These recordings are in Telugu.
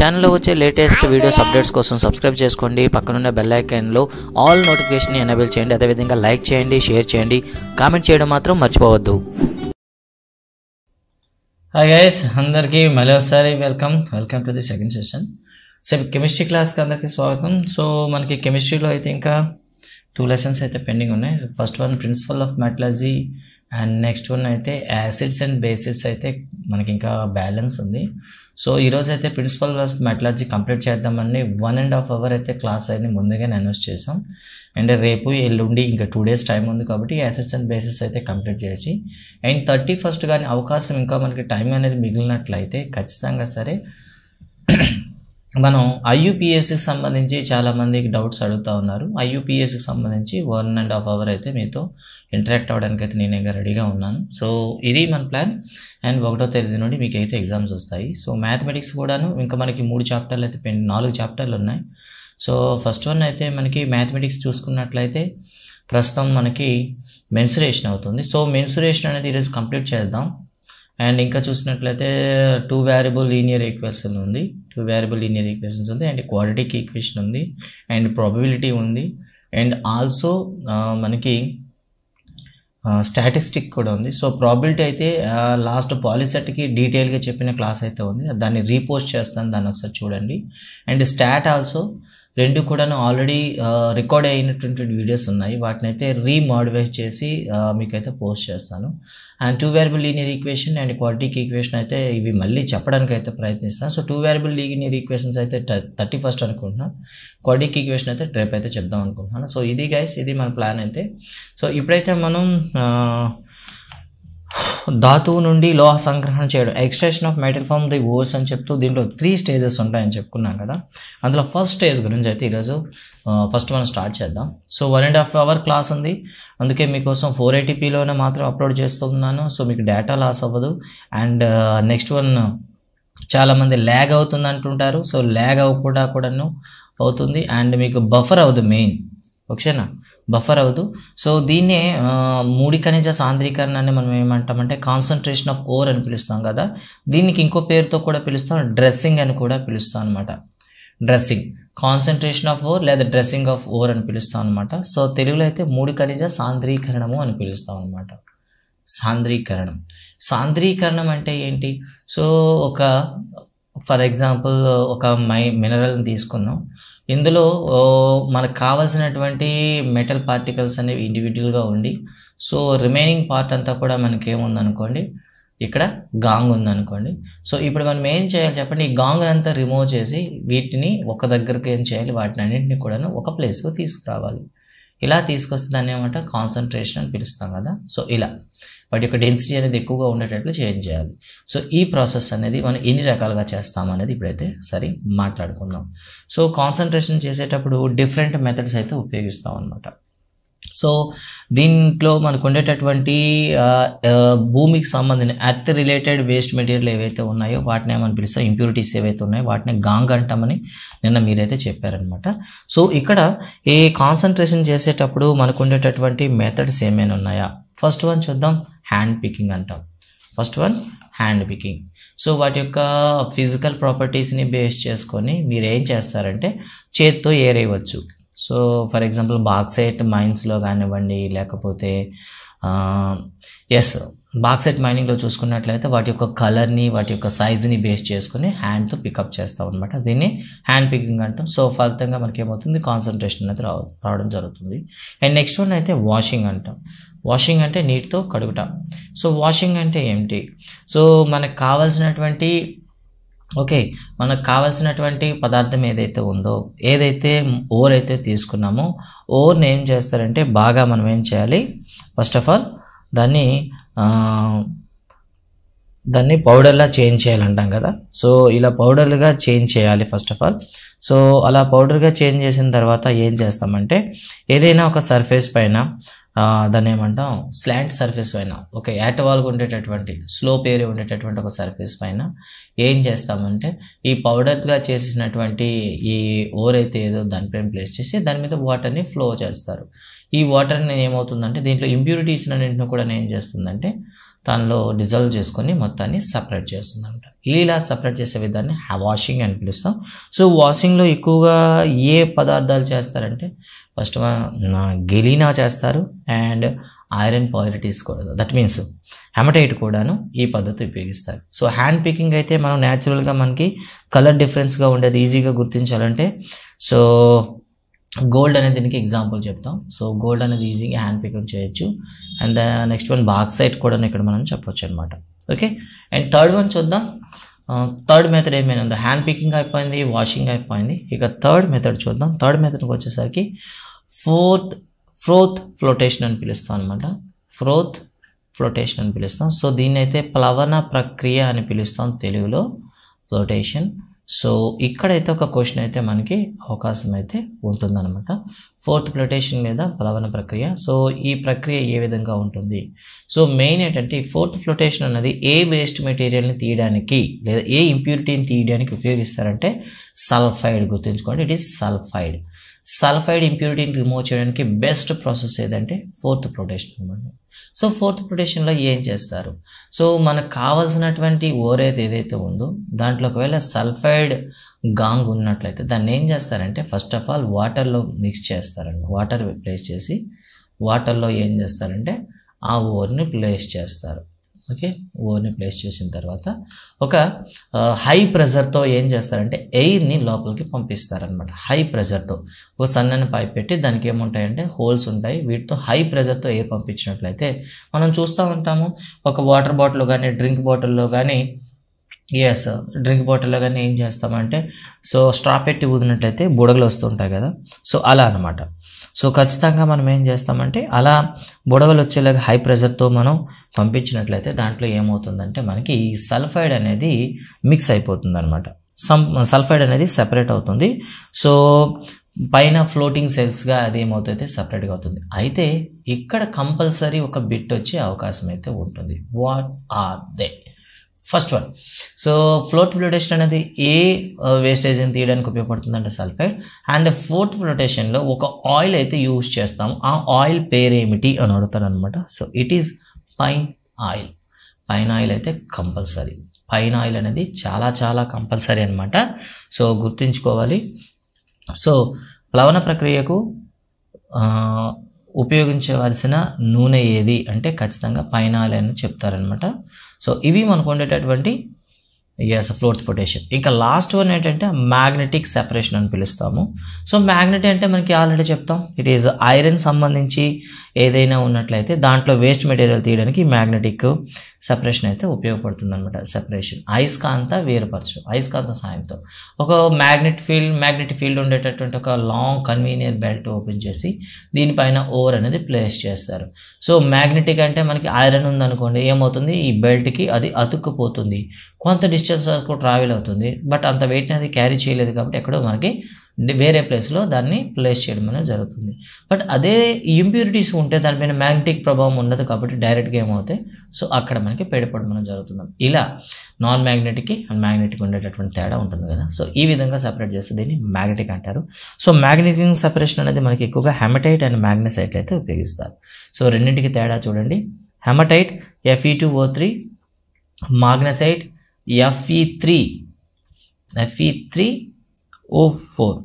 ఛానల్లో వచ్చే లేటెస్ట్ వీడియోస్ అప్డేట్స్ కోసం సబ్స్క్రైబ్ చేసుకోండి. పక్కనున్న బెల్ ఐకాన్లో ఆల్ నోటిఫికేషన్ ఎనేబుల్ చేయండి. అదేవిధంగా లైక్ చేయండి, షేర్ చేయండి, కామెంట్ చేయడం మాత్రం మర్చిపోవద్దు. హాయ్ గైస్, అందరికీ మళ్ళీ ఒకసారి welcome to the second session. So chemistry క్లాస్కి అందరికీ స్వాగతం. సో మనకి కెమిస్ట్రీలో అయితే ఇంకా 2 లెసన్స్ అయితే పెండింగ్ ఉన్నాయి. First one principle of metallurgy and next one అయితే యాసిడ్స్ అండ్ బేసిస్ అయితే మనకి ఇంకా బ్యాలెన్స్ ఉంది. సో ఈరోజు అయితే ప్రిన్సిపల్ ఆఫ్ మెటలర్జీ కంప్లీట్ చేద్దామని 1.5 hour అయితే క్లాస్ అయితే ముందుగానే అనౌన్స్ చేసాం. అండ్ రేపు ఎల్లుండి ఇంకా 2 days టైం ఉంది కాబట్టి యాసిడ్స్ అండ్ బేసిస్ అయితే కంప్లీట్ చేసి అండ్ 31st కానీ అవకాశం ఇంకా మనకి టైం అనేది మిగిలినట్లయితే ఖచ్చితంగా సరే మనం IUPACకి సంబంధించి చాలామందికి డౌట్స్ అడుగుతూ ఉన్నారు. IUPACకి సంబంధించి 1.5 hour అయితే మీతో ఇంటరాక్ట్ అవ్వడానికి అయితే నేను ఇంకా రెడీగా ఉన్నాను. సో ఇది మన ప్లాన్. అండ్ 1వ తేదీ నుండి మీకు అయితే ఎగ్జామ్స్ వస్తాయి. సో మ్యాథమెటిక్స్ కూడాను ఇంకా మనకి 3 చాప్టర్లు అయితే 4 చాప్టర్లు ఉన్నాయి. సో ఫస్ట్ వన్ అయితే మనకి మ్యాథమెటిక్స్ చూసుకున్నట్లయితే ప్రస్తుతం మనకి మెన్సురేషన్ అవుతుంది. సో మెన్సురేషన్ అనేది ఈరోజు కంప్లీట్ చేద్దాం. అండ్ ఇంకా చూసినట్లయితే 2 variable లీనియర్ ఈక్వేషన్ ఉంది, 2 variable లీనియర్ ఈక్వేషన్స్ ఉంది, అండ్ క్వాడ్రాటిక్ ఈక్వేషన్ ఉంది, అండ్ ప్రాబబిలిటీ ఉంది, అండ్ ఆల్సో మనకి స్టాటిస్టిక్ కూడా ఉంది. సో ప్రాబిలిటీ అయితే లాస్ట్ పాలిసెట్కి డీటెయిల్గా చెప్పిన క్లాస్ అయితే ఉంది, దాన్ని రీపోస్ట్ చేస్తాను, దాన్ని ఒకసారి చూడండి. అండ్ స్టాట్ ఆల్సో 2 కూడాను ఆల్రెడీ రికార్డ్ అయినటువంటి వీడియోస్ ఉన్నాయి, వాటిని అయితే రీమాడిఫై చేసి మీకైతే పోస్ట్ చేస్తాను. And 2 variable linear equation and quadratic equation అయితే ఇవి మళ్ళీ చెప్పడానికి అయితే ప్రయత్నిస్తాను. సో 2 variable లీనియర్ ఈక్వేషన్స్ అయితే 31st అనుకుంటున్నాను, క్వాడ్రాటిక్ ఈక్వేషన్ అయితే రేపు అయితే చెప్దాం అనుకుంటున్నాను. సో ఇది గైస్, ఇది మన ప్లాన్ అయితే. సో ఇప్పుడైతే మనం ధాతువు నుండి లోహ సంగ్రహణ చేయడం, extraction of metal from the ores అని చెప్తూ దీంట్లో 3 stages ఉంటాయని చెప్పుకున్నాం కదా. అందులో ఫస్ట్ స్టేజ్ గురించి అయితే ఈరోజు ఫస్ట్ మనం స్టార్ట్ చేద్దాం. సో 1.5 hour క్లాస్ ఉంది, అందుకే మీకోసం 480pలోనే మాత్రం అప్లోడ్ చేస్తున్నాను. సో మీకు డేటా లాస్ అవ్వదు. అండ్ నెక్స్ట్ వన్ చాలామంది ల్యాగ్ అవుతుంది అంటుంటారు. సో ల్యాగ్ కూడాను అవుతుంది అండ్ మీకు బఫర్ అవ్వదు, మెయిన్ ఓకేనా, బఫర్ అవ్వదు. సో దీన్నే మూడి ఖనిజ సాంద్రీకరణాన్ని మనం ఏమంటామంటే కాన్సన్ట్రేషన్ ఆఫ్ ఓర్ అని పిలుస్తాం కదా. దీనికి ఇంకో పేరుతో కూడా పిలుస్తాం, డ్రెస్సింగ్ అని కూడా పిలుస్తాం అనమాట. డ్రెస్సింగ్, కాన్సన్ట్రేషన్ ఆఫ్ ఓర్ లేదా డ్రెస్సింగ్ ఆఫ్ ఓర్ అని పిలుస్తాం అనమాట. సో తెలుగులో అయితే మూడి ఖనిజ సాంద్రీకరణము అని పిలుస్తాం అనమాట. సాంద్రీకరణం అంటే ఏంటి? సో ఫర్ ఎగ్జాంపుల్ ఒక మినరల్ని తీసుకున్నాం, ఇందులో మనకు కావాల్సినటువంటి మెటల్ పార్టికల్స్ అనేవి ఇండివిజువల్గా ఉండి, సో రిమైనింగ్ పార్ట్ అంతా కూడా మనకి ఏముందనుకోండి, ఇక్కడ గాంగ్ ఉందనుకోండి. సో ఇప్పుడు మనం ఏం చేయాలి చెప్పండి, ఈ గాంగ్ అంతా రిమూవ్ చేసి వీటిని ఒక దగ్గరకు ఏం చేయాలి, వాటిని అన్నింటినీ కూడా ఒక ప్లేస్కు తీసుకురావాలి. ఇలా తీసుకొస్తే దాన్ని ఏమంటే కాన్సన్ట్రేషన్ అని పిలుస్తాం కదా. సో ఇలా వాటి యొక్క డెన్సిటీ అనేది ఎక్కువగా ఉండేటట్లు చేంజ్ చేయాలి. సో ఈ ప్రాసెస్ అనేది మనం ఎన్ని రకాలుగా చేస్తామనేది ఇప్పుడైతే సరే మాట్లాడుకుందాం. సో కాన్సన్ట్రేషన్ చేసేటప్పుడు డిఫరెంట్ మెథడ్స్ అయితే ఉపయోగిస్తాం అనమాట. సో దీంట్లో మనకు ఉండేటటువంటి భూమికి సంబంధించిన ఎర్త్ రిలేటెడ్ వేస్ట్ మెటీరియల్ ఏవైతే ఉన్నాయో వాటిని ఏమని పిలుస్తాం, ఇంప్యూరిటీస్ ఏవైతే ఉన్నాయో వాటిని గాంగ్ అంటామని నిన్న మీరైతే చెప్పారనమాట. సో ఇక్కడ ఈ కాన్సన్ట్రేషన్ చేసేటప్పుడు మనకు ఉండేటటువంటి మెథడ్స్ ఏమైనా ఉన్నాయా? ఫస్ట్ వన్ చూద్దాం, హ్యాండ్ పికింగ్ అంటాం. సో వాటి యొక్క ఫిజికల్ ప్రాపర్టీస్ని బేస్ చేసుకొని మీరు ఏం చేస్తారంటే చేత్తో ఏరేయవచ్చు. సో ఫర్ ఎగ్జాంపుల్ బాక్సైట్ మైన్స్లో కానివ్వండి, లేకపోతే బాక్సైట్ మైనింగ్లో చూసుకున్నట్లయితే వాటి యొక్క కలర్ని, వాటి యొక్క సైజుని బేస్ చేసుకుని హ్యాండ్తో పికప్ చేస్తాం అనమాట. దీన్ని హ్యాండ్ పికింగ్ అంటాం. సో ఫలితంగా మనకి ఏమవుతుంది, కాన్సన్ట్రేషన్ అనేది రావడం జరుగుతుంది. అండ్ నెక్స్ట్ వన్ అయితే వాషింగ్ అంటాం. వాషింగ్ అంటే నీటితో కడుగుతాం. సో వాషింగ్ అంటే ఏమిటి? సో మనకు కావాల్సినటువంటి పదార్థం ఏదైతే ఉందో, ఏదైతే ఓర్ అయితే తీసుకున్నామో ఓర్ని ఏం చేస్తారంటే బాగా మనం ఏం చేయాలి, ఫస్ట్ ఆఫ్ ఆల్ దాన్ని పౌడర్లా చేంజ్ చేయాలంటాం కదా. సో ఇలా పౌడర్లుగా చేంజ్ చేయాలి ఫస్ట్ ఆఫ్ ఆల్. సో అలా పౌడర్గా చేంజ్ చేసిన తర్వాత ఏం చేస్తామంటే ఏదైనా ఒక సర్ఫేస్ పైన దాన్ని ఏమంటాం, స్లాంట్ సర్ఫేస్ పైన, యాటవాల్గా ఉండేటటువంటి స్లోప్ ఏరియా ఉండేటటువంటి ఒక సర్ఫేస్ పైన ఏం చేస్తామంటే ఈ పౌడర్గా చేసినటువంటి ఈ ఓర్ అయితే ఏదో దానిపైన ప్లేస్ చేసి దాని మీద వాటర్ని ఫ్లో చేస్తారు. ఈ వాటర్ అనేది ఏమవుతుందంటే దీంట్లో ఇంప్యూరిటీస్ అన్నింటిని కూడా ఏం చేస్తుందంటే దానిలో డిజాల్వ్ చేసుకొని మొత్తాన్ని సపరేట్ చేస్తుంది అనమాట. ఇలా సపరేట్ చేసే విధాన్ని వాషింగ్ అని పిలుస్తాం. సో వాషింగ్లో ఎక్కువగా ఏ పదార్థాలు చేస్తారంటే ఫస్ట్ గెలీనా చేస్తారు అండ్ ఐరన్ పాలిటీస్ కూడా, దట్ మీన్స్ హెమటైట్ కూడాను ఈ పద్ధతి ఉపయోగిస్తారు. సో హ్యాండ్ పికింగ్ అయితే మనం న్యాచురల్గా మనకి కలర్ డిఫరెన్స్గా ఉండేది ఈజీగా గుర్తించాలంటే సో గోల్డ్ అనేది దీనికి ఎగ్జాంపుల్ చెప్తాం. సో గోల్డ్ అనేది ఈజీగా హ్యాండ్ పికింగ్ చేయొచ్చు. అండ్ నెక్స్ట్ వన్ బాక్సైట్ కూడా ఇక్కడ మనం చెప్పొచ్చు అనమాట. ఓకే, అండ్ థర్డ్ వన్ చూద్దాం. థర్డ్ మెథడ్ ఏమైనా ఉందో, హ్యాండ్ పికింగ్ అయిపోయింది, వాషింగ్ అయిపోయింది. ఇక థర్డ్ మెథడ్ చూద్దాం. థర్డ్ మెథడ్కి వచ్చేసరికి ఫ్రోత్ ఫ్లోటేషన్ అని పిలుస్తాం అనమాట. ఫ్రోత్ ఫ్లోటేషన్ అని పిలుస్తాం. సో దీన్ని అయితే ప్లవన ప్రక్రియ అని పిలుస్తాం తెలుగులో, ఫ్లోటేషన్. సో ఇక్కడైతే ఒక క్వశ్చన్ అయితే మనకి అవకాశం అయితే ఉంటుందన్నమాట. ఫోర్త్ ఫ్లోటేషన్ మీద ప్లవన ప్రక్రియ. సో ఈ ప్రక్రియ ఏ విధంగా ఉంటుంది? సో మెయిన్ ఏంటంటే ఈ ఫోర్త్ ఫ్లోటేషన్ అనేది ఏ వేస్ట్ మెటీరియల్ని తీయడానికి లేదా ఏ ఇంప్యూరిటీని తీయడానికి ఉపయోగిస్తారంటే సల్ఫైడ్. గుర్తుంచుకోండి, ఇట్ ఈస్ సల్ఫైడ్. సల్ఫైడ్ ఇంప్యూరిటీని రిమూవ్ చేయడానికి బెస్ట్ ప్రాసెస్ ఏదంటే ఫోర్త్ ఫ్లోటేషన్ అనమాట. సో ఫోర్త్ ఫ్లోటేషన్లో ఏం చేస్తారు? సో మనకు కావాల్సినటువంటి ఓర్ ఏదైతే ఉందో దాంట్లో ఒకవేళ సల్ఫైడ్ గాంగ్ ఉన్నట్లయితే దాన్ని ఏం చేస్తారంటే ఫస్ట్ ఆఫ్ ఆల్ వాటర్లో మిక్స్ చేస్తారండి. వాటర్ ప్లేస్ చేసి వాటర్లో ఏం చేస్తారంటే ఆ ఓర్ని ప్లేస్ చేస్తారు. ఓకే, ఓర్ని ప్లేస్ చేసిన తర్వాత ఒక హై ప్రెజర్తో ఏం చేస్తారంటే ఎయిర్ని లోపలికి పంపిస్తారనమాట. హై ప్రెజర్తో ఒక సన్నని పైప్ పెట్టి దానికి ఏముంటాయంటే హోల్స్ ఉంటాయి. వీటితో హై ప్రెజర్తో ఎయిర్ పంపించినట్లయితే మనం చూస్తూ ఉంటాము. ఒక వాటర్ బాటిల్లో కానీ డ్రింక్ బాటిల్లో కానీ డ్రింక్ బాటిల్లో కానీ ఏం చేస్తామంటే సో స్ట్రా పెట్టి ఊదినట్లయితే బుడగలు వస్తుంటాయి కదా. సో అలా అనమాట. సో ఖచ్చితంగా మనం ఏం చేస్తామంటే అలా బుడగలు వచ్చేలాగా హై ప్రెషర్తో మనం పంపించినట్లయితే దాంట్లో ఏమవుతుందంటే మనకి సల్ఫైడ్ అనేది మిక్స్ అయిపోతుంది అనమాట. సల్ఫైడ్ అనేది సెపరేట్ అవుతుంది. సో పైన ఫ్లోటింగ్ సెల్స్గా అది ఏమవుతుంది, సపరేట్గా అవుతుంది. అయితే ఇక్కడ కంపల్సరీ ఒక బిట్ వచ్చే అవకాశం అయితే ఉంటుంది. What are they? First one, so float flotation అనేది ఏ వేస్టేజ్ని తీయడానికి ఉపయోగపడుతుందంటే సల్ఫైడ్. అండ్ ఫోర్త్ ఫ్లోటేషన్లో ఒక ఆయిల్ అయితే యూజ్ చేస్తాము. ఆ ఆయిల్ పేరేమిటి అని అడుగుతారు అనమాట. So it is pine oil. Pine oil అయితే కంపల్సరీ. పైన్ ఆయిల్ అనేది చాలా చాలా కంపల్సరీ అనమాట. సో గుర్తుంచుకోవాలి. సో ప్లవన ప్రక్రియకు ఉపయోగించవలసిన నూనె ఏది అంటే ఖచ్చితంగా పైన్ ఆయిల్ అని చెప్తారనమాట. సో ఇవి మనకు ఉండేటటువంటి ఫ్లోట్ ఫ్లోటేషన్. ఇంకా లాస్ట్ వన్ ఏంటంటే మ్యాగ్నెటిక్ సెపరేషన్ అని పిలుస్తాము. సో మ్యాగ్నెట్ అంటే మనకి ఆల్రెడీ చెప్తాం, ఇట్ ఈజ్ ఐరన్ సంబంధించి ఏదైనా ఉన్నట్లయితే దాంట్లో వేస్ట్ మెటీరియల్ తీయడానికి మ్యాగ్నెటిక్ సెపరేషన్ అయితే ఉపయోగపడుతుంది అనమాట. సెపరేషన్ అయస్కాంత వేరుపరచడం, అయస్కాంత సాయంతో ఒక మ్యాగ్నెటిక్ ఫీల్డ్ ఉండేటటువంటి ఒక లాంగ్ కన్వీనియర్ బెల్ట్ ఓపెన్ చేసి దీనిపైన ఓర్ అనేది ప్లేస్ చేస్తారు. సో మ్యాగ్నెటిక్ అంటే మనకి ఐరన్ ఉందనుకోండి, ఏమవుతుంది ఈ బెల్ట్కి అది అతుక్కుపోతుంది, కొంత డిస్టెన్స్ వరకు ట్రావెల్ అవుతుంది. బట్ అంత వెయిట్ని అది క్యారీ చేయలేదు కాబట్టి ఎక్కడో మనకి వేరే ప్లేస్లో దాన్ని ప్లేస్ చేయడం అనేది జరుగుతుంది. బట్ అదే ఇంప్యూరిటీస్ ఉంటే దానిపైన మ్యాగ్నెటిక్ ప్రభావం ఉండదు కాబట్టి డైరెక్ట్గా ఏమవుతాయి, సో అక్కడ మనకి పేడిపడడం అనేది జరుగుతుంది. ఇలా నాన్ మ్యాగ్నెటిక్కి అండ్ మ్యాగ్నెటిక్ ఉండేటటువంటి తేడా ఉంటుంది కదా. సో ఈ విధంగా సపరేట్ చేస్తే దీన్ని మ్యాగ్నెటిక్ అంటారు. సో మ్యాగ్నెటిక్ సెపరేషన్ అనేది మనకి ఎక్కువగా హెమటైట్ అండ్ మ్యాగ్నెసైట్ అయితే ఉపయోగిస్తారు. సో రెండింటికి తేడా చూడండి. Haematite Fe2O3, మాగ్నెసైట్ Fe3O4.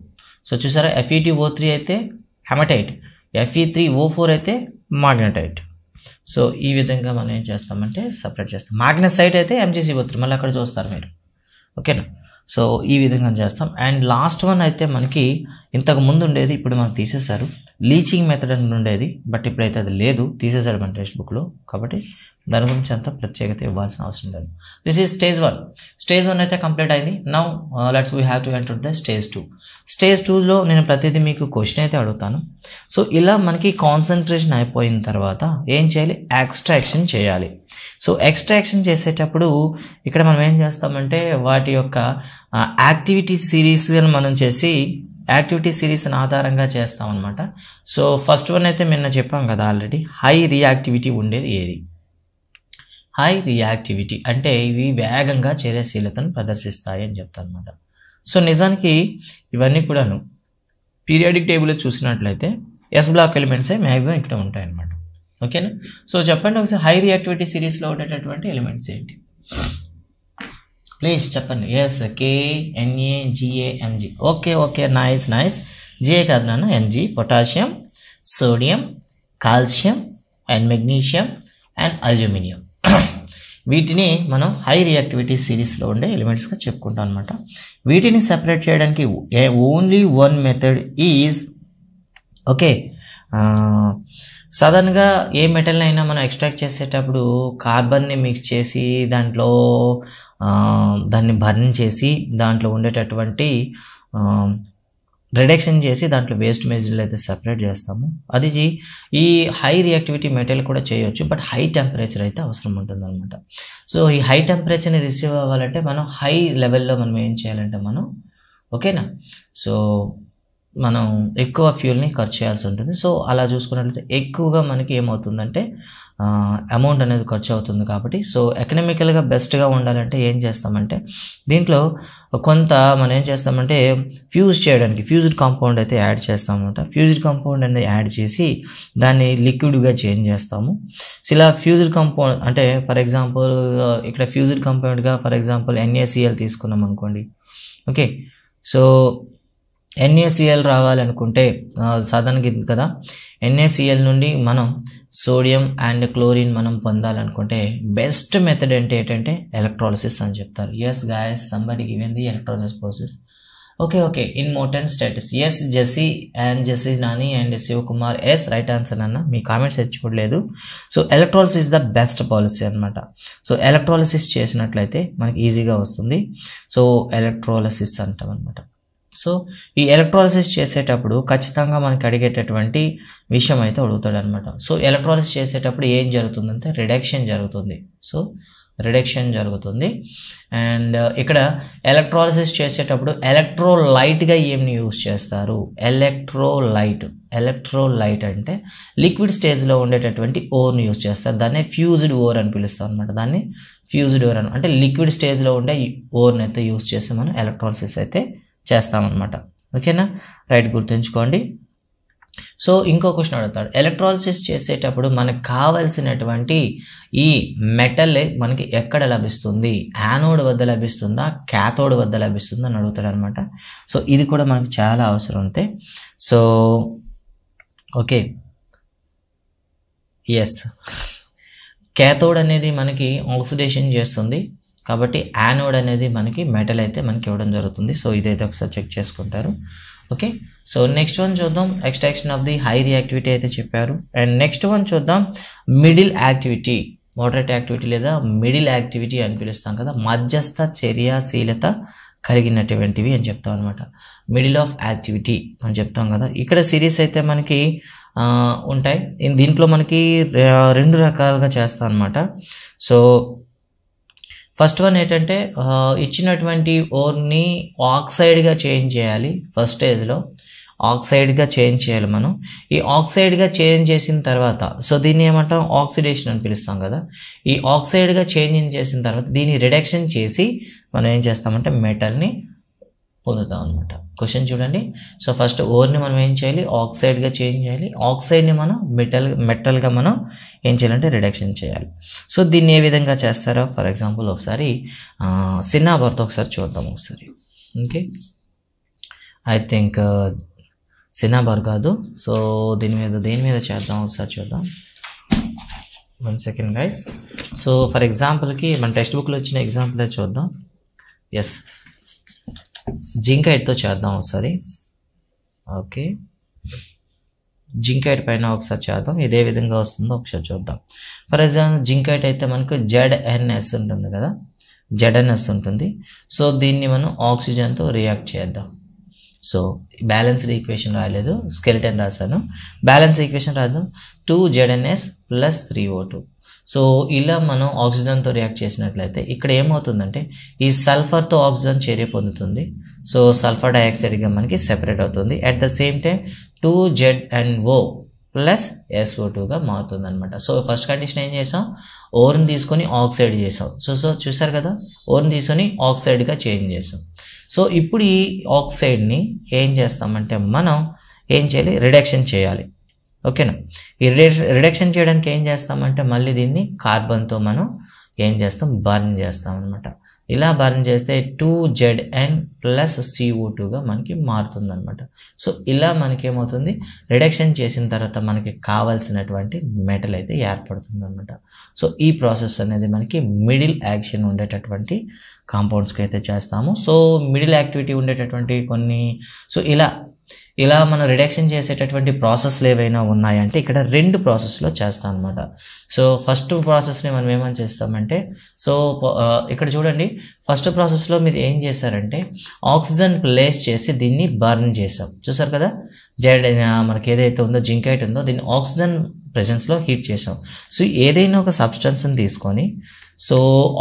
సో చూసారా, Fe2O3 అయితే హెమటైట్, Fe3O4 అయితే మాగ్నెటైట్. సో ఈ విధంగా మనం ఏం చేస్తామంటే సపరేట్ చేస్తాం. మాగ్నెసైట్ అయితే MgCO3, మళ్ళీ అక్కడ చూస్తారు మీరు. ఓకేనా? సో ఈ విధంగా చేస్తాం. అండ్ లాస్ట్ వన్ అయితే మనకి ఇంతకు ముందు ఉండేది, ఇప్పుడు మనం తీసేశారు. లీచింగ్ మెథడ్ అని ఉండేది, బట్ ఇప్పుడైతే అది లేదు, తీసేశారు మన టెక్స్ట్ బుక్లో. కాబట్టి దాని గురించి అంత ప్రత్యేకత ఇవ్వాల్సిన అవసరం లేదు. This is stage 1. స్టేజ్ 1 అయితే కంప్లీట్ అయింది. Now let's we have to enter the stage 2. Stage 2లో నేను ప్రతిదీ మీకు క్వశ్చన్ అయితే అడుగుతాను. సో ఇలా మనకి కాన్సన్ట్రేషన్ అయిపోయిన తర్వాత ఏం చేయాలి, ఎక్స్ట్రాక్షన్ చేయాలి. సో ఎక్స్ట్రాక్షన్ చేసేటప్పుడు ఇక్కడ మనం ఏం చేస్తామంటే వాటి యొక్క యాక్టివిటీ సిరీస్ మనం చేసి యాక్టివిటీ సిరీస్ని ఆధారంగా చేస్తాం అనమాట. సో ఫస్ట్ వన్ అయితే నిన్న చెప్పాం కదా ఆల్రెడీ, హై రియాక్టివిటీ ఉండేది ఏది? హై రియాక్టివిటీ అంటే ఇవి వేగంగా చర్యశీలతను ప్రదర్శిస్తాయి అని చెప్తాను అనమాట. సో నిజానికి ఇవన్నీ కూడాను పీరియాడిక్ టేబుల్లో చూసినట్లయితే ఎస్ బ్లాక్ ఎలిమెంట్సే మ్యాక్సిమం ఇక్కడ ఉంటాయి అన్నమాట. ఓకేనా? సో చెప్పండి ఒకసారి హై రియాక్టివిటీ సిరీస్లో ఉండేటటువంటి ఎలిమెంట్స్ ఏంటి ప్లీజ్ చెప్పండి. Yes KNaGaMg. Okay nice. GA కాదు నాన్న, Mg, potassium, sodium, calcium and magnesium and aluminium. వీటిని మనం హై రియాక్టివిటీ సిరీస్లో ఉండే ఎలిమెంట్స్గా చెప్పుకుంటాం అనమాట. వీటిని సెపరేట్ చేయడానికి only one method is okay. సాధారణంగా ఏ మెటల్ని అయినా మనం ఎక్స్ట్రాక్ట్ చేసేటప్పుడు కార్బన్ని మిక్స్ చేసి దాంట్లో దాన్ని బర్న్ చేసి దాంట్లో ఉండేటటువంటి రిడక్షన్ చేసి దాంట్లో వేస్ట్ మెటీరియల్ అయితే సెపరేట్ చేస్తాము. అది ఈ హై రియాక్టివిటీ మెటీరియల్ కూడా చేయొచ్చు, బట్ హై టెంపరేచర్ అయితే అవసరం ఉంటుంది అనమాట. సో ఈ హై టెంపరేచర్ని రిసీవ్ అవ్వాలంటే మనం హై లెవెల్లో మనం ఏం చేయాలంటే మనం ఓకేనా, సో మనం ఎక్కువ ఫ్యూల్ని ఖర్చు చేయాల్సి ఉంటుంది. సో అలా చూసుకున్నట్లయితే ఎక్కువగా మనకి ఏమవుతుందంటే అమౌంట్ అనేది ఖర్చు అవుతుంది. కాబట్టి సో ఎకనామికల్గా బెస్ట్గా ఉండాలంటే ఏం చేస్తామంటే దీంట్లో కొంత మనం ఏం చేస్తామంటే ఫ్యూజ్ చేయడానికి ఫ్యూజ్డ్ కాంపౌండ్ అయితే యాడ్ చేస్తామన్నమాట. ఫ్యూజ్డ్ కాంపౌండ్ అనేది యాడ్ చేసి దాన్ని లిక్విడ్గా చేంజ్ చేస్తాము. సో ఇలా ఫ్యూజ్డ్ కాంపౌండ్ అంటే ఫర్ ఎగ్జాంపుల్ ఇక్కడ ఫ్యూజ్డ్ కాంపౌండ్గా ఫర్ ఎగ్జాంపుల్ NaCl తీసుకున్నాం అనుకోండి. ఓకే, సో NaCl రావాలనుకుంటే సాధారణంగా కదా, NaCl నుండి మనం సోడియం అండ్ క్లోరిన్ మనం పొందాలనుకుంటే బెస్ట్ మెథడ్ ఏంటంటే ఎలక్ట్రాలిసిస్ అని చెప్తారు. Yes guys, somebody given the electrolysis process. Okay in molten status. Yes Jessy Nani and Shivakumar yes right answer అన్న. మీ కామెంట్స్ అయితే చూడలేదు. So electrolysis the best policy అనమాట. సో ఎలక్ట్రాలిసిస్ చేసినట్లయితే మనకి ఈజీగా వస్తుంది. సో ఎలక్ట్రాలిసిస్ అంటాం అనమాట. సో ఈ ఎలక్ట్రాలిసిస్ చేసేటప్పుడు ఖచ్చితంగా మనకి అడిగేటటువంటి విషయం అయితే అడుగుతాడు అనమాట. సో ఎలక్ట్రాలిసిస్ చేసేటప్పుడు ఏం జరుగుతుందంటే రిడక్షన్ జరుగుతుంది. సో రిడక్షన్ జరుగుతుంది. అండ్ ఇక్కడ ఎలక్ట్రాలిసిస్ చేసేటప్పుడు ఎలక్ట్రోలైట్గా ఏమి యూజ్ చేస్తారు? ఎలక్ట్రోలైట్ అంటే లిక్విడ్ స్టేజ్లో ఉండేటటువంటి ఓర్ని యూజ్ చేస్తారు. దాన్ని ఫ్యూజ్డ్ ఓర్ అని పిలుస్తాం అనమాట. దాన్ని ఫ్యూజ్డ్ ఓర్ అంటే లిక్విడ్ స్టేజ్లో ఉండే ఓర్ని అయితే యూజ్ చేసి మనం ఎలక్ట్రాలిసిస్ అయితే చేస్తామన్నమాట. ఓకేనా, రైట్, గుర్తుంచుకోండి. సో ఇంకో క్వశ్చన్ అడుగుతాడు, ఎలక్ట్రాలిసిస్ చేసేటప్పుడు మనకు కావాల్సినటువంటి ఈ మెటల్ మనకి ఎక్కడ లభిస్తుంది? యానోడ్ వద్ద లభిస్తుందా, క్యాథోడ్ వద్ద లభిస్తుందా అని అడుగుతాడు అనమాట. సో ఇది కూడా మనకు చాలా అవసరం ఉంది. సో ఓకే, ఎస్, క్యాథోడ్ అనేది మనకి ఆక్సిడేషన్ చేస్తుంది కాబట్టి యానోడ్ అనేది మనకి మెటల్ అయితే మనకి ఇవ్వడం జరుగుతుంది. సో ఇదైతే ఒకసారి చెక్ చేసుకుంటారు. ఓకే, సో నెక్స్ట్ వన్ చూద్దాం. Extraction of the high reactivity అయితే చెప్పారు. అండ్ నెక్స్ట్ వన్ చూద్దాం, మిడిల్ యాక్టివిటీ. మోడరేట్ యాక్టివిటీ లేదా మిడిల్ యాక్టివిటీ అని పిలుస్తాం కదా, మధ్యస్థ చర్యాశీలత కలిగినటువంటివి అని చెప్తాం అనమాట. మిడిల్ ఆఫ్ యాక్టివిటీ అని చెప్తాం కదా. ఇక్కడ సిరీస్ అయితే మనకి ఉంటాయి. దీంట్లో మనకి రెండు రకాలుగా చేస్తాం అనమాట. సో ఫస్ట్ వన్ ఏంటంటే ఇచ్చినటువంటి ఓర్ని ఆక్సైడ్గా చేంజ్ చేయాలి. ఫస్ట్ స్టేజ్లో ఆక్సైడ్గా చేంజ్ చేయాలి మనం. ఈ ఆక్సైడ్గా చేంజ్ చేసిన తర్వాత సో దీన్ని ఏమంటాం, ఆక్సిడేషన్ అని పిలుస్తాం కదా. ఈ ఆక్సైడ్గా చేంజ్ చేసిన తర్వాత దీన్ని రిడక్షన్ చేసి మనం ఏం చేస్తామంటే మెటల్ని పొందుతాం అనమాట. క్వశ్చన్ చూడండి. సో ఫస్ట్ ఓర్ని మనం ఏం చేయాలి, ఆక్సైడ్గా చేంజ్ చేయాలి. ఆక్సైడ్ని మనం మెటల్గా మనం ఏం చేయాలంటే రిడక్షన్ చేయాలి. సో దీన్ని ఏ విధంగా చేస్తారో ఫర్ ఎగ్జాంపుల్ ఒకసారి సిన్నాబర్తో ఒకసారి చూద్దాం ఒకసారి. ఓకే, ఐ థింక్ సిన్నాబర్ కాదు. సో దేని మీద చేద్దాం ఒకసారి చూద్దాం. 1 సెకండ్ గైస్. సో ఫర్ ఎగ్జాంపుల్కి మన టెక్స్ట్ బుక్లో వచ్చిన ఎగ్జాంపుల్ చూద్దాం. ఎస్, జింకైట్తో చేద్దాం ఒకసారి. ఓకే, జింకైట్ పైన ఒకసారి చేద్దాం. ఇదే విధంగా వస్తుందో ఒకసారి చూద్దాం. ఫర్ ఎగ్జాంపుల్ జింకైట్ అయితే మనకు ZNS ఉంటుంది కదా, ZNS ఉంటుంది. సో దీన్ని మనం ఆక్సిజన్తో రియాక్ట్ చేద్దాం. సో బ్యాలెన్స్డ్ ఈక్వేషన్ రాయలేదు, స్కెలిటన్ రాశాను. బ్యాలెన్స్ ఈక్వేషన్ రాద్దాం. 2ZNS + 3O2. సో ఇలా మనం ఆక్సిజన్తో రియాక్ట్ చేసినట్లయితే ఇక్కడ ఏమవుతుందంటే ఈ సల్ఫర్తో ఆక్సిజన్ చర్య పొందుతుంది. సో సల్ఫర్ డైఆక్సైడ్గా మనకి సెపరేట్ అవుతుంది. At the same time 2ZNO + SO2గా మారుతుంది అనమాట. సో ఫస్ట్ కండిషన్ ఏం చేసాం, ఓర్ని తీసుకొని ఆక్సైడ్ చేసాం. సో చూసారు కదా, ఓర్ని తీసుకొని ఆక్సైడ్గా చేంజ్ చేసాం. సో ఇప్పుడు ఈ ఆక్సైడ్ని ఏం చేస్తామంటే మనం ఏం చేయాలి, రిడక్షన్ చేయాలి. ఓకేనా. ఈ రిడక్షన్ చేయడానికి ఏం చేస్తామంటే మళ్ళీ దీన్ని కార్బన్తో మనం ఏం చేస్తాం, బర్న్ చేస్తాం అనమాట. ఇలా బర్న్ చేస్తే 2Zn + CO2గా మనకి మారుతుంది అనమాట. సో ఇలా మనకి ఏమవుతుంది, రిడక్షన్ చేసిన తర్వాత మనకి కావాల్సినటువంటి మెటల్ అయితే ఏర్పడుతుంది అనమాట. సో ఈ ప్రాసెస్ అనేది మనకి మిడిల్ యాక్షన్ ఉండేటటువంటి కాంపౌండ్స్కి అయితే చేస్తాము. సో మిడిల్ యాక్టివిటీ ఉండేటటువంటి కొన్ని, సో ఇలా మనం రిడక్షన్ చేసేటటువంటి ప్రాసెస్లు ఏవైనా ఉన్నాయంటే ఇక్కడ 2 ప్రాసెస్లో చేస్తాం అనమాట. సో ఫస్ట్ ప్రాసెస్ని మనం ఏమని చేస్తామంటే, సో ఇక్కడ చూడండి, ఫస్ట్ ప్రాసెస్లో మీరు ఏం చేశారంటే ఆక్సిజన్ ప్లేస్ చేసి దీన్ని బర్న్ చేసాం, చూసారు కదా. మనకి ఏదైతే ఉందో జింకైట్ ఉందో దీన్ని ఆక్సిజన్ ప్రెజెన్స్లో హీట్ చేసాం. సో ఏదైనా ఒక సబ్స్టెన్స్ని తీసుకొని సో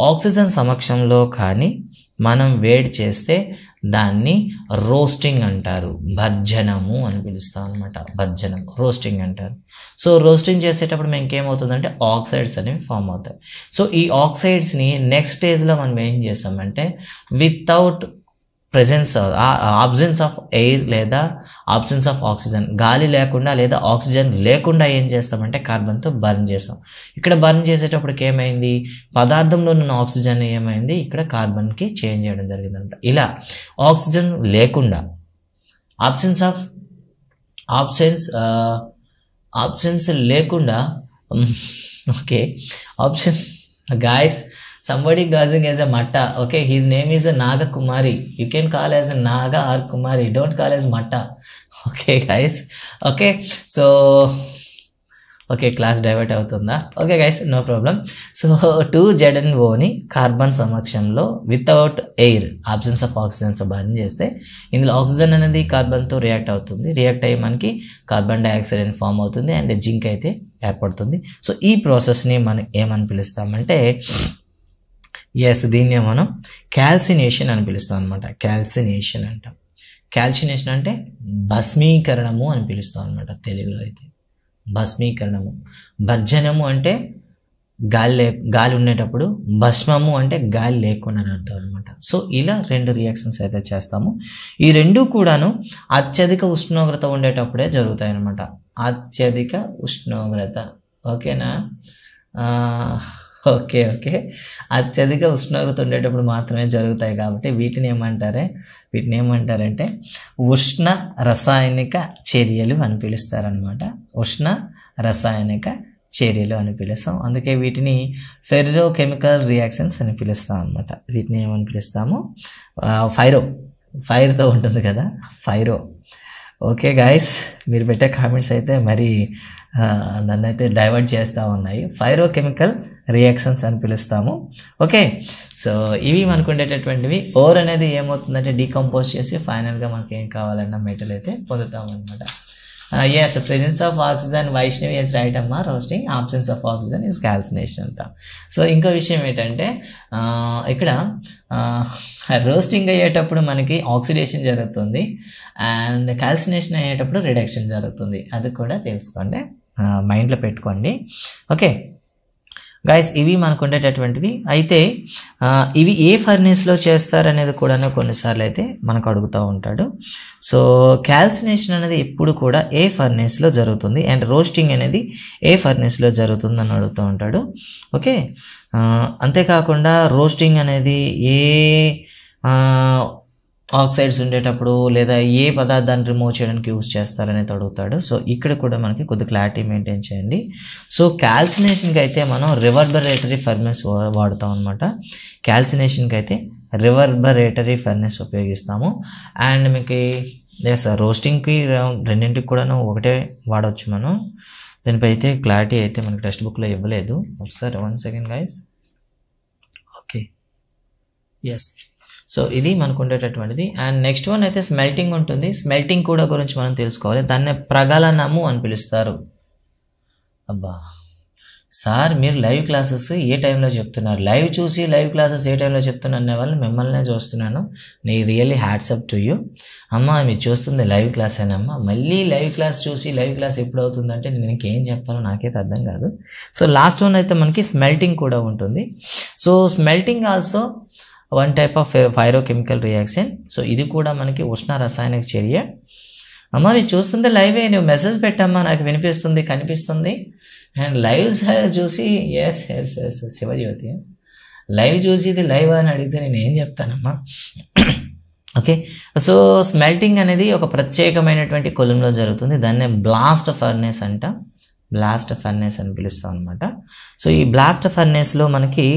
ఆక్సిజన్ సమక్షంలో కానీ మనం వేడి చేస్తే దాన్ని రోస్టింగ్ అంటారు, భర్జనము అని పిలుస్తాం అనమాట. భర్జనం, రోస్టింగ్ అంటారు. సో రోస్టింగ్ చేసేటప్పుడు మనకి ఏమవుతుందంటే ఆక్సైడ్స్ అనేవి ఫామ్ అవుతాయి. సో ఈ ఆక్సైడ్స్ని నెక్స్ట్ స్టేజ్లో మనం ఏం చేస్తామంటే వితౌట్ ఆబ్సెన్స్ ఆఫ్ ఎయిర్ లేదా ఆబ్సెన్స్ ఆఫ్ ఆక్సిజన్, గాలి లేకుండా లేదా ఆక్సిజన్ లేకుండా ఏం చేస్తామంటే కార్బన్తో బర్న్ చేస్తాం. ఇక్కడ బర్న్ చేసేటప్పటికి ఏమైంది, పదార్థంలో ఉన్న ఆక్సిజన్ ఏమైంది ఇక్కడ కార్బన్కి చేంజ్ చేయడం జరిగిందంట. ఇలా ఆక్సిజన్ లేకుండా ఆబ్సెన్స్ లేకుండా okay option guys, somebody guessing as a Matta. Okay, his name is Naga Kumari. You can call as a Naga or Kumari. Don't call as Matta. Okay guys. Okay, so okay, class divert అవుతుందా? Okay guys, no problem. So 2ZnOని కార్బన్ సమక్షంలో వితౌట్ ఎయిర్, ఆబ్సెన్స్ ఆఫ్ ఆక్సిజన్తో బర్న్ చేస్తే ఇందులో ఆక్సిజన్ అనేది కార్బన్తో రియాక్ట్ అవుతుంది. రియాక్ట్ అయ్యి మనకి కార్బన్ డైఆక్సైడ్ అని ఫామ్ అవుతుంది అండ్ జింక్ అయితే ఏర్పడుతుంది. సో ఈ ప్రాసెస్ని మనం ఏమని పిలుస్తామంటే, దీన్ని మనం క్యాల్సినేషన్ అని పిలుస్తాం అనమాట. క్యాల్సినేషన్ అంటాం. క్యాల్సినేషన్ అంటే భస్మీకరణము అని పిలుస్తాం అనమాట తెలుగులో అయితే. భస్మీకరణము. భర్జనము అంటే గాలి ఉండేటప్పుడు, భస్మము అంటే గాలి లేకుండా అని అర్థం అనమాట. సో ఇలా 2 రియాక్షన్స్ అయితే చేస్తాము. ఈ 2 కూడాను అత్యధిక ఉష్ణోగ్రత ఉండేటప్పుడే జరుగుతాయి అనమాట. అత్యధిక ఉష్ణోగ్రత, ఓకేనా. ఓకే అత్యధిక ఉష్ణోగ్రత ఉండేటప్పుడు మాత్రమే జరుగుతాయి కాబట్టి వీటిని ఏమంటారంటే ఉష్ణ రసాయనిక చర్యలు అని పిలుస్తారనమాట. ఉష్ణ రసాయనిక చర్యలు అని పిలుస్తాం. అందుకే వీటిని ఫెర్రోకెమికల్ రియాక్షన్స్ అని పిలుస్తాం అనమాట. వీటిని ఏమని పిలుస్తాము, ఫైర్తో ఉంటుంది కదా, ఫైరో. ఓకే గాయస్, మీరు పెట్టే కామెంట్స్ అయితే మరి నన్ను అయితే డైవర్ట్ చేస్తూ ఉన్నాయి. ఫైరోకెమికల్ రియాక్షన్స్ అని పిలుస్తాము. ఓకే, సో ఇవి మనకు ఉండేటటువంటివి. ఓర్ అనేది ఏమవుతుందంటే డీకంపోజ్ చేసి ఫైనల్గా మనకి ఏం కావాలన్నా మెటల్ అయితే పొందుతాం అనమాట. Yes, presence of oxygen, Vaishnavi yes right అమ్మా, roasting. Absence of oxygen is calcination అంటాం. సో ఇంకో విషయం ఏంటంటే ఇక్కడ రోస్టింగ్ అయ్యేటప్పుడు మనకి ఆక్సిడేషన్ జరుగుతుంది అండ్ క్యాల్సినేషన్ అయ్యేటప్పుడు రిడక్షన్ జరుగుతుంది. అది కూడా తెలుసుకోండి, మైండ్లో పెట్టుకోండి. ఓకే గైస్, ఇవి మనకు ఉండేటటువంటివి. అయితే ఇవి ఏ ఫర్నేస్లో చేస్తారనేది కూడా కొన్నిసార్లు అయితే మనకు అడుగుతూ ఉంటాడు. సో క్యాల్సినేషన్ అనేది ఎప్పుడు కూడా ఏ ఫర్నేస్లో జరుగుతుంది అండ్ రోస్టింగ్ అనేది ఏ ఫర్నేస్లో జరుగుతుంది అని అడుగుతూ ఉంటాడు. ఓకే, అంతేకాకుండా రోస్టింగ్ అనేది ఏ ఆక్సైడ్స్ ఉండేటప్పుడు లేదా ఏ పదార్థాన్ని రిమూవ్ చేయడానికి యూజ్ చేస్తారనేది అడుగుతాడు. సో ఇక్కడ కూడా మనకి కొద్ది క్లారిటీ మెయింటైన్ చేయండి. సో క్యాల్సినేషన్కి అయితే మనం రివర్బరేటరీ ఫర్నెస్ వాడుతాం అనమాట. క్యాల్సినేషన్కి అయితే రివర్బరేటరీ ఫర్నెస్ ఉపయోగిస్తాము. అండ్ మీకు రోస్టింగ్కి రెండింటికి కూడా ఒకటే వాడవచ్చు మనం. దీనిపై అయితే క్లారిటీ అయితే మనకి టెక్స్ట్ బుక్లో ఇవ్వలేదు. ఒకసారి 1 second guys. Okay, yes. So ఇది మనకు ఉండేటటువంటిది. అండ్ నెక్స్ట్ వన్ అయితే స్మెల్టింగ్ ఉంటుంది. స్మెల్టింగ్ కూడా గురించి మనం తెలుసుకోవాలి. దాన్ని ప్రగలనము అని పిలుస్తారు. అబ్బా సార్, మీరు లైవ్ క్లాసెస్ ఏ టైంలో చెప్తున్నారు? లైవ్ చూసి లైవ్ క్లాసెస్ ఏ టైంలో చెప్తున్నా అనే వాళ్ళు మిమ్మల్నే చూస్తున్నాను. నీ రియల్లీ హ్యాట్సప్ టు యూ. అమ్మ, మీరు చూస్తుంది లైవ్ క్లాస్ అమ్మా. మళ్ళీ లైవ్ క్లాస్ చూసి లైవ్ క్లాస్ ఎప్పుడు అవుతుందంటే నేను ఇంకేం చెప్పాలో నాకైతే అర్థం కాదు. సో లాస్ట్ వన్ అయితే మనకి స్మెల్టింగ్ కూడా ఉంటుంది. So smelting also one type of pyrochemical reaction. So ఇది కూడా మనకి ఉష్ణ రసాయనిక చర్య. అమ్మ మీరు చూస్తుంది లైవే, నువ్వు మెసేజ్ పెట్టమ్మా, నాకు వినిపిస్తుంది కనిపిస్తుంది. అండ్ లైవ్ చూసి yes yes yes Shivajyothi live చూసి ఇది లైవ్ అని అడిగితే నేను ఏం చెప్తానమ్మా. ఓకే, సో స్మెల్టింగ్ అనేది ఒక ప్రత్యేకమైనటువంటి కొలిమిలో జరుగుతుంది. దాన్నే బ్లాస్ట్ ఫర్నేస్ అంట, బ్లాస్ట్ ఫర్నేస్ అని పిలుస్తాం అనమాట. సో ఈ బ్లాస్ట్ ఫర్నేస్లో మనకి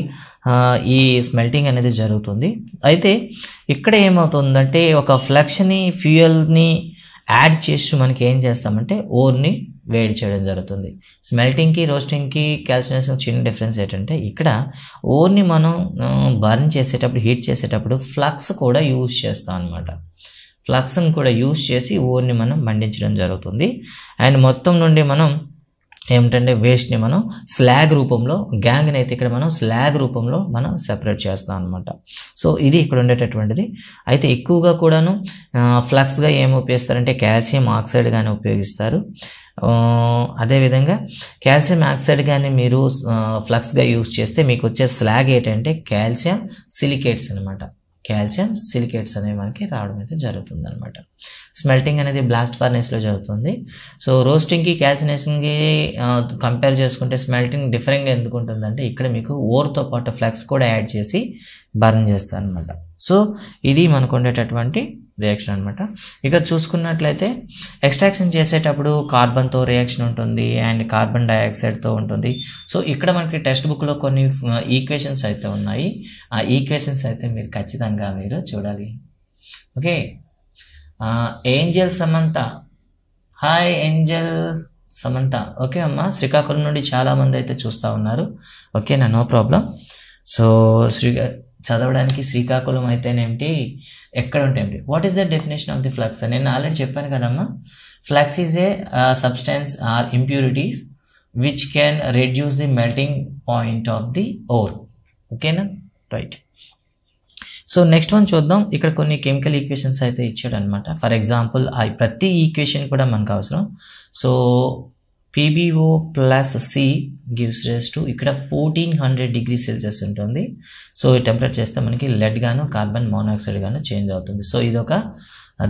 ఈ స్మెల్టింగ్ అనేది జరుగుతుంది. అయితే ఇక్కడ ఏమవుతుందంటే ఒక ఫ్లక్స్ని ఫ్యూయల్ని యాడ్ చేసి మనకి ఏం చేస్తామంటే ఓర్ని వేడి చేయడం జరుగుతుంది. స్మెల్టింగ్కి రోస్టింగ్కి క్యాల్సినేషన్ చిన్న డిఫరెన్స్ ఏంటంటే ఇక్కడ ఓర్ని మనం బర్న్ చేసేటప్పుడు హీట్ చేసేటప్పుడు ఫ్లక్స్ కూడా యూజ్ చేస్తాం అనమాట. ఫ్లక్స్ని కూడా యూజ్ చేసి ఓర్ని మనం మండించడం జరుగుతుంది. అండ్ మొత్తం నుండి మనం ఏమిటంటే వేస్ట్ని మనం స్లాగ్ రూపంలో, గ్యాంగ్ని అయితే ఇక్కడ మనం స్లాగ్ రూపంలో మనం సెపరేట్ చేస్తాం అనమాట. సో ఇది ఇక్కడ ఉండేటటువంటిది. అయితే ఎక్కువగా కూడాను ఫ్లక్స్గా ఏమి ఉపయోగిస్తారంటే కాల్షియం ఆక్సైడ్ కానీ ఉపయోగిస్తారు. అదేవిధంగా కాల్షియం ఆక్సైడ్ కానీ మీరు ఫ్లక్స్గా యూజ్ చేస్తే మీకు వచ్చే స్లాగ్ ఏంటంటే కాల్షియం సిలికేట్స్ అనమాట. కాల్షియం సిలికేట్స్ అనేవి మనకి రావడం అయితే జరుగుతుంది అనమాట. స్మెల్టింగ్ అనేది బ్లాస్ట్ ఫర్నేస్లో జరుగుతుంది. సో రోస్టింగ్కి క్యాల్సినేషన్కి కంపేర్ చేసుకుంటే స్మెల్టింగ్ డిఫరెంట్గా ఎందుకు ఉంటుందంటే ఇక్కడ మీకు ఓర్తో పాటు ఫ్లక్స్ కూడా యాడ్ చేసి బర్న్ చేస్తారు అనమాట. సో ఇది మనకు ఉండేటటువంటి రియాక్షన్ అనమాట. ఇక చూసుకున్నట్లయితే ఎక్స్ట్రాక్షన్ చేసేటప్పుడు కార్బన్తో రియాక్షన్ ఉంటుంది అండ్ కార్బన్ డైఆక్సైడ్తో ఉంటుంది. సో ఇక్కడ మనకి టెక్స్ట్ బుక్లో కొన్ని ఈక్వేషన్స్ అయితే ఉన్నాయి. ఆ ఈక్వేషన్స్ అయితే మీరు ఖచ్చితంగా మీరు చూడాలి. Okay, Angel Samantha, hi Angel Samantha. Okay అమ్మ, శ్రీకాకుళం నుండి చాలామంది అయితే చూస్తూ ఉన్నారు. ఓకేనా, నో ప్రాబ్లం. సో చదవడానికి శ్రీకాకుళం అయితేనేమిటి, ఎక్కడ ఉంటేంటి. What is the definition of the flux? నేను ఆల్రెడీ చెప్పాను కదమ్మా, flux is a substance or impurities which can reduce the melting point of the ore. ఓకేనా, రైట్. సో నెక్స్ట్ వన్ చూద్దాం. ఇక్కడ కొన్ని కెమికల్ ఈక్వేషన్స్ అయితే ఇచ్చాడు అనమాట. ఫర్ ఎగ్జాంపుల్ ప్రతి ఈక్వేషన్ కూడా మనకు అవసరం. So PbO plus C gives race to ఇక్కడ 1400 డిగ్రీ సెల్సియస్ ఉంటుంది. సో ఈ టెంపరేచర్ చేస్తే మనకి లెడ్ గాను కార్బన్ మోనాక్సైడ్ గాను చేంజ్ అవుతుంది. సో ఇదొక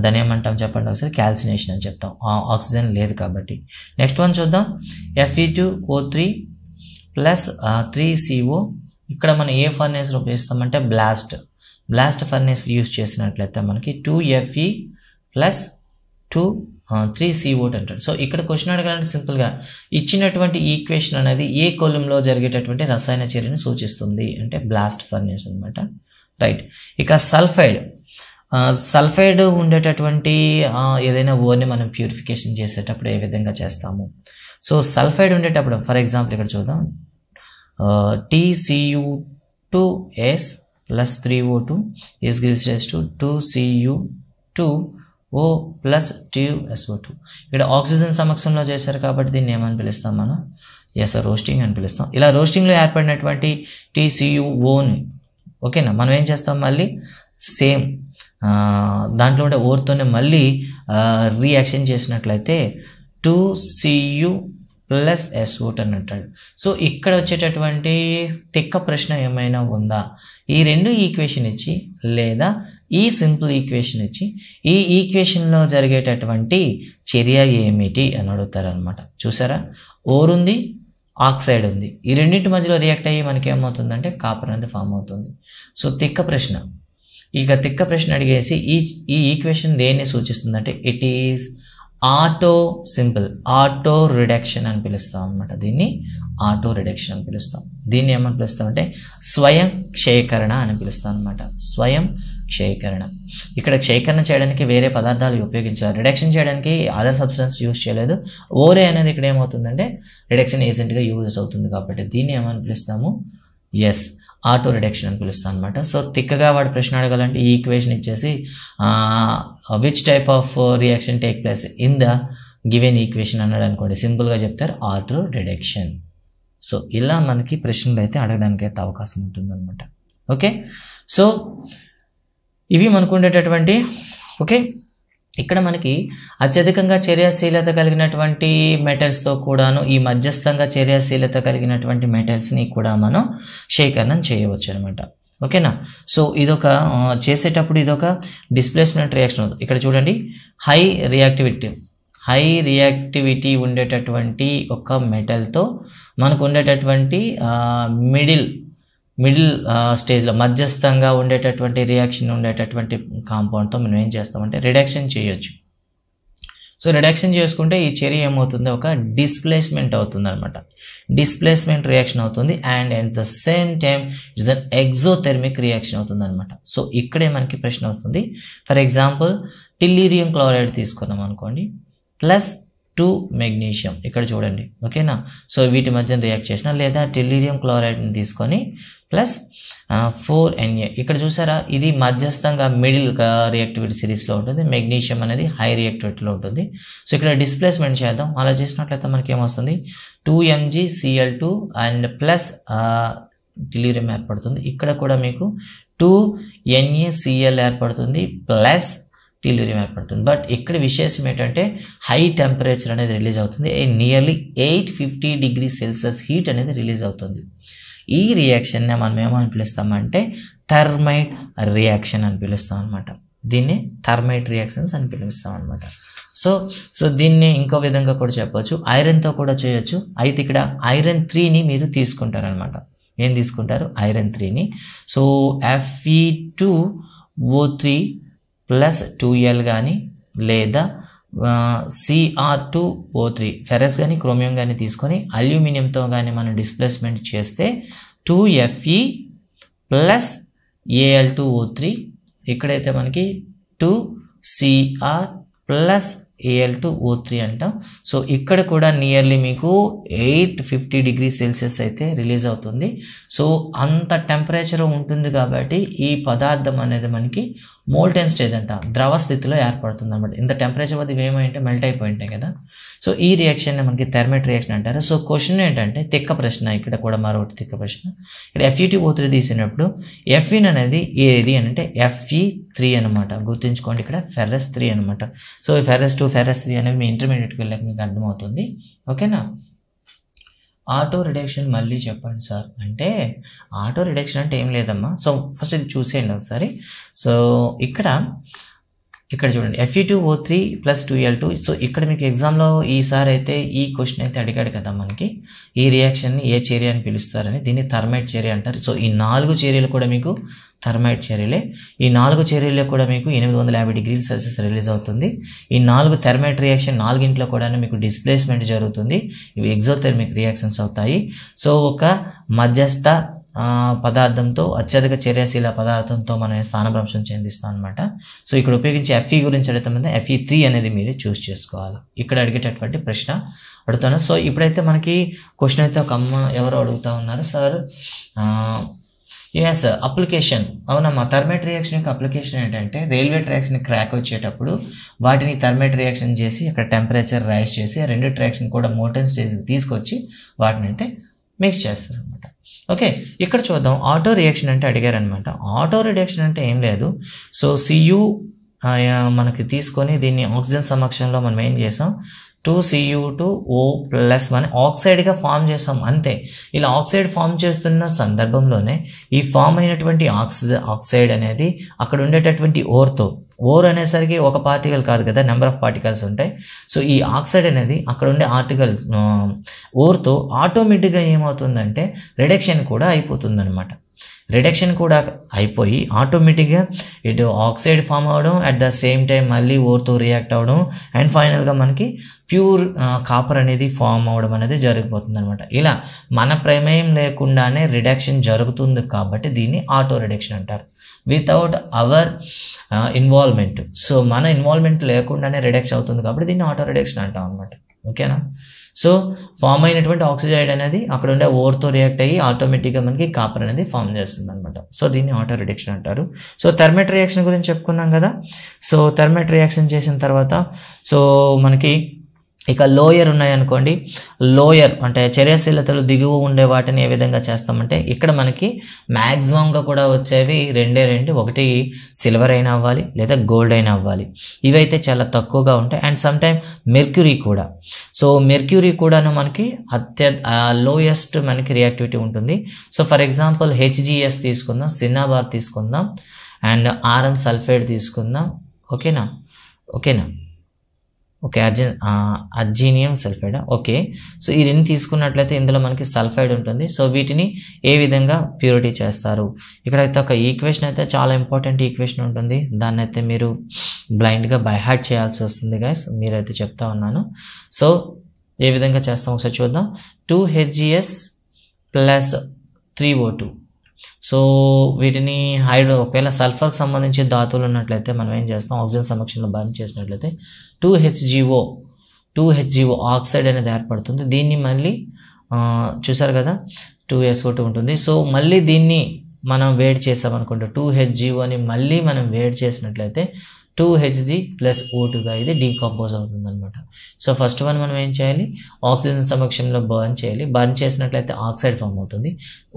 దాన్ని ఏమంటాం చెప్పండి ఒకసారి, క్యాల్సినేషన్ అని చెప్తాం, ఆక్సిజన్ లేదు కాబట్టి. నెక్స్ట్ వన్ చూద్దాం. Fe2O3 plus 3CO. ఇక్కడ మనం ఏ ఫర్నేస్లో ఉపయోగిస్తామంటే బ్లాస్ట్ ఫర్నేస్ యూజ్ చేసినట్లయితే మనకి 2Fe ప్లస్ 3CO అంటాడు. సో ఇక్కడ క్వశ్చన్ అడగాలంటే సింపుల్గా ఇచ్చినటువంటి ఈక్వేషన్ అనేది ఏ కొలిమిలో జరిగేటటువంటి రసాయన చర్యను సూచిస్తుంది అంటే బ్లాస్ట్ ఫర్నేస్ అనమాట. రైట్. ఇక సల్ఫైడ్ ఉండేటటువంటి ఏదైనా ఓర్ని మనం ప్యూరిఫికేషన్ చేసేటప్పుడు ఏ విధంగా చేస్తాము. సో సల్ఫైడ్ ఉండేటప్పుడు ఫర్ ఎగ్జాంపుల్ ఇక్కడ చూద్దాం, TCU2S plus 3O2 is gives rise to 2Cu2O plus 2SO2. ఇక్కడ ఆక్సిజన్ సమక్షంలో చేశారు కాబట్టి దీన్ని ఏమని పిలుస్తాం మనం? రోస్టింగ్ అని పిలుస్తాం. ఇలా రోస్టింగ్లో ఏర్పడినటువంటి TCuOని ఓకేనా మనం ఏం చేస్తాం, మళ్ళీ సేమ్ దాంట్లో ఉండే ఓర్తోనే మళ్ళీ రియాక్షన్ చేసినట్లయితే 2Cu ప్లస్ SO2 అని అంటాడు. సో ఇక్కడ వచ్చేటటువంటి తిక్క ప్రశ్న ఏమైనా ఉందా? ఈ రెండు ఈక్వేషన్ ఇచ్చి లేదా ఈ సింపుల్ ఈక్వేషన్ ఇచ్చి ఈ ఈక్వేషన్లో జరిగేటటువంటి చర్య ఏమిటి అని అడుగుతారనమాట. చూసారా, ఓర్ ఉంది, ఆక్సైడ్ ఉంది, ఈ రెండింటి మధ్యలో రియాక్ట్ అయ్యి మనకి ఏమవుతుందంటే కాపర్ అనేది ఫామ్ అవుతుంది. సో తిక్క ప్రశ్న, ఇక తిక్క ప్రశ్న అడిగేసి ఈ ఈక్వేషన్ దేన్ని సూచిస్తుందంటే ఇట్ ఈస్ ఆటో రిడక్షన్ అని పిలుస్తాం అనమాట. దీన్ని ఆటో రిడక్షన్ అని పిలుస్తాం. దీన్ని ఏమని పిలుస్తాం అంటే స్వయం క్షయకరణ అని పిలుస్తాం అనమాట. స్వయం క్షయకరణ. ఇక్కడ క్షయకరణ చేయడానికి వేరే పదార్థాలు ఉపయోగించారు, రిడక్షన్ చేయడానికి అదర్ సబ్స్టెన్స్ యూజ్ చేయలేదు. ఓరే అనేది ఇక్కడ ఏమవుతుందంటే రిడక్షన్ ఏజెంట్గా యూజ్ అవుతుంది కాబట్టి దీన్ని ఏమని పిలుస్తాము, ఆటో రిడక్షన్ అని పిలుస్తాం అనమాట. సో తిక్కగా వాడు ప్రశ్న అడగాలంటే ఈ ఈక్వేషన్ ఇచ్చేసి which type of reaction take place in the given equation అన్నాడు అనుకోండి, సింపుల్గా చెప్తారు ఆటో రిడక్షన్. సో ఇలా మనకి ప్రశ్నలు అయితే అడగడానికి అయితే అవకాశం ఉంటుంది అనమాట. ఓకే, సో ఇవి మనకు ఉండేటటువంటి ఇక్కడ మనకి అత్యధికంగా చర్యాశీలత కలిగినటువంటి మెటల్స్తో కూడాను ఈ మధ్యస్థంగా చర్యాశీలత కలిగినటువంటి మెటల్స్ని కూడా మనం శేఖరణం చేయవచ్చు అనమాట. ఓకేనా. సో ఇదొక చేసేటప్పుడు ఇదొక డిస్ప్లేస్మెంట్ రియాక్షన్ అవుతుంది. ఇక్కడ చూడండి, హై రియాక్టివిటీ ఉండేటటువంటి ఒక మెటల్తో మనకు ఉండేటటువంటి మిడిల్ స్టేజ్లో మధ్యస్థంగా ఉండేటటువంటి రియాక్షన్ ఉండేటటువంటి కాంపౌండ్తో మనం ఏం చేస్తామంటే రిడక్షన్ చేయొచ్చు. సో రిడక్షన్ చేసుకుంటే ఈ చర్య ఏమవుతుంది, ఒక డిస్ప్లేస్మెంట్ అవుతుంది అనమాట. డిస్ప్లేస్మెంట్ రియాక్షన్ అవుతుంది and at the same time it's an exothermic reaction అవుతుంది అనమాట. సో ఇక్కడే మనకి ప్రశ్న వస్తుంది. ఫర్ ఎగ్జాంపుల్ టెల్యూరియం క్లోరైడ్ తీసుకున్నాం అనుకోండి, ప్లస్ 2 మెగ్నీషియం, ఇక్కడ చూడండి, ఓకేనా. సో వీటి మధ్య రియాక్ట్ చేసిన, లేదా టెల్యూరియం క్లోరైడ్ని తీసుకొని ప్లస్ 4Na, ఇక్కడ చూసారా, ఇది మధ్యస్థంగా మిడిల్ రియాక్టివిటీ సిరీస్లో ఉంటుంది, మెగ్నీషియం అనేది హై రియాక్టివిటీలో ఉంటుంది. సో ఇక్కడ డిస్ప్లేస్మెంట్ చేద్దాం. అలా చేసినట్లయితే మనకి ఏమొస్తుంది, 2MgCl2 అండ్ ప్లస్ టెల్యూరియం ఏర్పడుతుంది. ఇక్కడ కూడా మీకు 2NaCl ఏర్పడుతుంది ప్లస్ టెల్యూరియం ఏర్పడుతుంది. బట్ ఇక్కడ విశేషం ఏంటంటే హై టెంపరేచర్ అనేది రిలీజ్ అవుతుంది, నియర్లీ 850 డిగ్రీ సెల్సియస్ హీట్ అనేది రిలీజ్ అవుతుంది. ఈ రియాక్షన్ని మనం ఏమని పిలుస్తామంటే థర్మైట్ రియాక్షన్ అని పిలుస్తాం అనమాట. దీన్ని థర్మైట్ రియాక్షన్స్ అని పిలుస్తాం అనమాట. సో దీన్ని ఇంకో విధంగా కూడా చెప్పవచ్చు, ఐరన్తో కూడా చేయొచ్చు. అయితే ఇక్కడ ఐరన్ 3ని మీరు తీసుకుంటారనమాట. ఏం తీసుకుంటారు, iron 3ని. So Fe2O3 plus 2L కానీ, లేదా Cr2O3 ఫెరస్ కానీ క్రోమియం కానీ తీసుకొని అల్యూమినియంతో కానీ మనం డిస్ప్లేస్మెంట్ చేస్తే 2Fe ప్లస్ Al2O3, ఇక్కడైతే మనకి 2Cr ప్లస్ Al2O3 అంటాం. సో ఇక్కడ కూడా నియర్లీ మీకు 850 డిగ్రీ సెల్సియస్ అయితే రిలీజ్ అవుతుంది. సో అంత టెంపరేచర్ ఉంటుంది కాబట్టి ఈ పదార్థం అనేది మనకి మోల్టెన్ స్టేజ్ అంట, ద్రవ స్థితిలో ఏర్పడుతుంది అనమాట. ఇంత టెంపరేచర్ వద్ద ఏమైంటే మెల్ట్ అయిపోయి ఉంటాయి కదా. సో ఈ రియాక్షన్ మనకి థర్మైట్ రియాక్షన్ అంటారు. సో క్వశ్చన్ ఏంటంటే తిక్క ప్రశ్న, ఇక్కడ కూడా మరొకటి తిక్క ప్రశ్న. ఇక్కడ Fe2O3 తీసినప్పుడు Fe అనేది ఏది అని అంటే Fe3 అనమాట. గుర్తుంచుకోండి, ఇక్కడ ఫెర్రస్ 3 అనమాట. సో ఫెర్రస్ 2 ఫెర్రస్ 3 అనేవి మీ ఇంటర్మీడియట్కి వెళ్ళాక మీకు అర్థమవుతుంది, ఓకేనా. ఆటో రిడక్షన్ మళ్ళీ చెప్పండి సార్ అంటే, ఆటో రిడక్షన్ అంటే ఏం లేదమ్మా. సో ఫస్ట్ ఇది చూసేయండి ఒకసారి. సో ఇక్కడ చూడండి, Fe2O3 ప్లస్ 2L2. సో ఇక్కడ మీకు ఎగ్జామ్లో ఈసారి అయితే ఈ క్వశ్చన్ అయితే అడిగాడు కదా మనకి, ఈ రియాక్షన్ని ఏ చర్య అని పిలుస్తారని. దీన్ని థర్మైట్ చర్య అంటారు. సో ఈ 4 చర్యలు కూడా మీకు థర్మైట్ చర్యలే. ఈ 4 చర్యల్లో కూడా మీకు 850 డిగ్రీల సెల్సియస్ రిలీజ్ అవుతుంది. ఈ 4 థర్మైట్ రియాక్షన్ 4గింట్లో కూడా మీకు డిస్ప్లేస్మెంట్ జరుగుతుంది. ఇవి ఎగ్జోథెర్మిక్ రియాక్షన్స్ అవుతాయి. సో ఒక మధ్యస్థ పదార్థంతో అత్యధిక చర్యాశీల పదార్థంతో మనం స్థానభ్రంశం చెందిస్తాం అనమాట. సో ఇక్కడ ఉపయోగించే Fe గురించి అడుగుతామంటే Fe3 అనేది మీరు చూస్ చేసుకోవాలి. ఇక్కడ అడిగేటటువంటి ప్రశ్న అడుగుతాను. సో ఇప్పుడైతే మనకి క్వశ్చన్ అయితే ఒక అమ్మ ఎవరో అడుగుతా ఉన్నారు, సార్ ఎస్ అప్లికేషన్, అవునమ్మా. థర్మైట్ రియాక్షన్ యొక్క అప్లికేషన్ ఏంటంటే రైల్వే ట్రాక్స్ని క్రాక్ వచ్చేటప్పుడు వాటిని థర్మైట్ రియాక్షన్ చేసి అక్కడ టెంపరేచర్ రైజ్ చేసి ఆ 2 ట్రాక్స్ని కూడా మోల్టెన్ స్టేజ్కి తీసుకొచ్చి వాటిని అయితే మిక్స్ చేస్తారు అనమాట. ఓకే, ఇక్కడ చూద్దాం. ఆటో రియాక్షన్ అంటే అడిగారనమాట. ఆటో రియాక్షన్ అంటే ఏం లేదు. సో Cu మనకి తీసుకొని దీన్ని ఆక్సిజన్ సమక్షంలో మనం ఏం చేసాం, 2Cu2O+1 ఆక్సైడ్గా ఫామ్ చేసాం అంతే. ఇలా ఆక్సైడ్ ఫామ్ చేస్తున్న సందర్భంలోనే ఈ ఫామ్ అయినటువంటి ఆక్సైడ్ అనేది అక్కడ ఉండేటటువంటి ఓర్ అనేసరికి ఒక పార్టికల్ కాదు కదా, నెంబర్ ఆఫ్ పార్టికల్స్ ఉంటాయి. సో ఈ ఆక్సైడ్ అనేది అక్కడ ఉండే ఓర్తో ఆటోమేటిక్గా ఏమవుతుందంటే రిడక్షన్ కూడా అయిపోతుంది అనమాట. రిడక్షన్ కూడా అయిపోయి ఆటోమేటిక్గా ఇటు ఆక్సైడ్ ఫామ్ అవ్వడం, అట్ ద సేమ్ టైం మళ్ళీ ఓర్తో రియాక్ట్ అవ్వడం, అండ్ ఫైనల్గా మనకి ప్యూర్ కాపర్ అనేది ఫామ్ అవ్వడం అనేది జరిగిపోతుంది అనమాట. ఇలా మన ప్రమేయం లేకుండానే రిడక్షన్ జరుగుతుంది కాబట్టి దీన్ని ఆటో రిడక్షన్ అంటారు, వితౌట్ అవర్ ఇన్వాల్వ్మెంట్. సో మన ఇన్వాల్వ్మెంట్ లేకుండానే రిడక్షన్ అవుతుంది కాబట్టి దీన్ని ఆటో రిడక్షన్ అంటాం అనమాట. ఓకేనా. సో ఫామ్ అయినటువంటి ఆక్సిజైడ్ అనేది అక్కడ ఉండే ఓర్తో రియాక్ట్ అయ్యి ఆటోమేటిక్గా మనకి కాపర్ అనేది ఫామ్ చేస్తుంది అనమాట. సో దీన్ని ఆటో రిడక్షన్ అంటారు. సో థర్మైట్ రియాక్షన్ గురించి చెప్పుకున్నాం కదా. సో థర్మైట్ రియాక్షన్ చేసిన తర్వాత సో మనకి ఇక లోయర్ ఉన్నాయనుకోండి, లోయర్ అంటే చర్యశీలతలు దిగువ ఉండే వాటిని ఏ విధంగా చేస్తామంటే ఇక్కడ మనకి మ్యాక్సిమంగా కూడా వచ్చేవి రెండు, ఒకటి సిల్వర్ అయినా అవ్వాలి లేదా గోల్డ్ అయినా అవ్వాలి. ఇవైతే చాలా తక్కువగా ఉంటాయి. అండ్ సమ్ టైమ్ మెర్క్యూరీ కూడా. సో మెర్క్యూరీ కూడాను మనకి లోయెస్ట్ మనకి రియాక్టివిటీ ఉంటుంది. సో ఫర్ ఎగ్జాంపుల్ హెచ్జిఎస్ తీసుకుందాం, సిన్నాబార్ తీసుకుందాం, అండ్ ఆర్ఎన్ సల్ఫైడ్ తీసుకుందాం. ఓకేనా ఓకే, అర్జీనియం సల్ఫైడ్. ఓకే, సో ఈ రెండు తీసుకున్నట్లయితే ఇందులో మనకి సల్ఫైడ్ ఉంటుంది. సో వీటిని ఏ విధంగా ప్యూరిటీ చేస్తారు? ఇక్కడైతే ఒక ఈక్వేషన్ అయితే చాలా ఇంపార్టెంట్ ఈక్వేషన్ ఉంటుంది. దాన్ని అయితే మీరు బ్లైండ్గా బై హార్ట్ చేయాల్సి వస్తుంది గైస్, మీరైతే చెప్తా ఉన్నాను. సో ఏ విధంగా చేస్తాం ఒకసారి చూద్దాం. 2HgS plus 3O2. సో వీటిని ఒకవేళ సల్ఫర్కి సంబంధించి ధాతువులు ఉన్నట్లయితే మనం ఏం చేస్తాం, ఆక్సిజన్ సమక్షంలో బర్న్ చేసినట్లయితే 2HGO ఆక్సైడ్ అనేది ఏర్పడుతుంది. దీన్ని మళ్ళీ చూసారు కదా 2SO2 ఉంటుంది. సో మళ్ళీ దీన్ని మనం వేడి చేసామనుకుంటే 2HGO అని మళ్ళీ మనం వేడి చేసినట్లయితే 2Hg ప్లస్ O2గా ఇది డీకంపోజ్ అవుతుంది అనమాట. సో ఫస్ట్ వన్ మనం ఏం చేయాలి, ఆక్సిజన్ సమక్షంలో బర్న్ చేయాలి. బర్న్ చేసినట్లయితే ఆక్సైడ్ ఫామ్ అవుతుంది.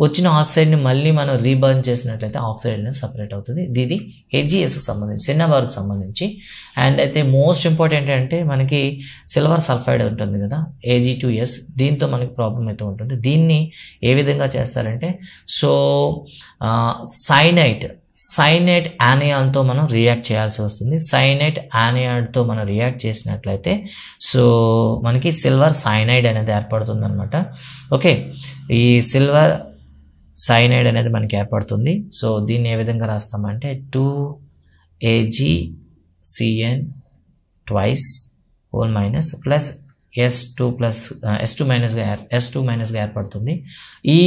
వచ్చిన ఆక్సైడ్ని మళ్ళీ మనం రీబర్న్ చేసినట్లయితే ఆక్సైడ్ అనేది సపరేట్ అవుతుంది. ఇది హెచ్జిఎస్కి సంబంధించి, సిన్నాబార్కి సంబంధించి. అండ్ అయితే మోస్ట్ ఇంపార్టెంట్ అంటే మనకి సిల్వర్ సల్ఫైడ్ ఉంటుంది కదా, Ag2S, దీంతో మనకి ప్రాబ్లం అయితే ఉంటుంది. దీన్ని ఏ విధంగా చేస్తారంటే, సో సైనైట్ యానియాన్తో మనం రియాక్ట్ చేయాల్సి వస్తుంది. సైనైట్ యానియాన్తో మనం రియాక్ట్ చేసినట్లయితే సో మనకి సిల్వర్ సైనైడ్ అనేది ఏర్పడుతుంది అనమాట. ఓకే, ఈ సిల్వర్ సైనైడ్ అనేది మనకి ఏర్పడుతుంది. సో దీన్ని ఏ విధంగా రాస్తామంటే 2AgCN twice whole minus plus S2 మైనస్గా ఏర్పడుతుంది. ఈ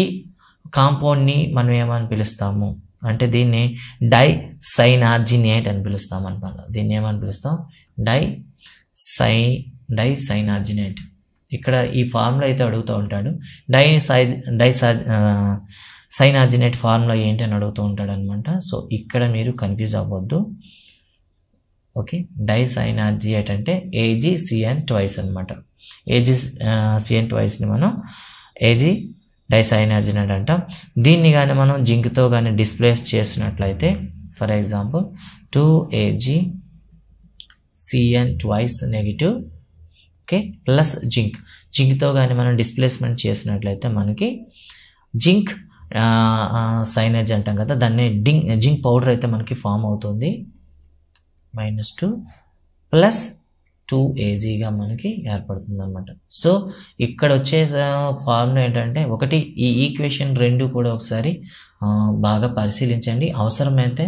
కాంపౌండ్ని మనం ఏమని పిలుస్తాము అంటే దీన్ని డైసైనార్జినేట్ అని పిలుస్తాం అనమాట. దీన్ని ఏమని పిలుస్తాం, డైసైనార్జినేట్. ఇక్కడ ఈ ఫార్ములా అయితే అడుగుతూ ఉంటాడు. సైనార్జినేట్ ఫార్ములా ఏంటి అని అడుగుతూ ఉంటాడు అనమాట. సో ఇక్కడ మీరు కన్ఫ్యూజ్ అవ్వద్దు. ఓకే, డైసైనార్జినేట్ అంటే AgCN ట్వైస్ అనమాట. AgCN ట్వైస్ని మనం డైసైనార్జినేట్ అంటాం. దీన్ని కానీ మనం జింక్తో కానీ డిస్ప్లేస్ చేసినట్లయితే for example 2AgCN twice negative, okay, plus జింక్తో కానీ మనం డిస్ప్లేస్మెంట్ చేసినట్లయితే మనకి జింక్ సైనర్జీ అంటాం కదా, దాన్ని జింక్ పౌడర్ అయితే మనకి ఫామ్ అవుతుంది. -2 ప్లస్ 2Agగా మనకి ఏర్పడుతుంది అనమాట. సో ఇక్కడ వచ్చే ఫార్ములా ఏంటంటే, ఒకటి ఈ ఈక్వేషన్ రెండు కూడా ఒకసారి బాగా పరిశీలించండి. అవసరమైతే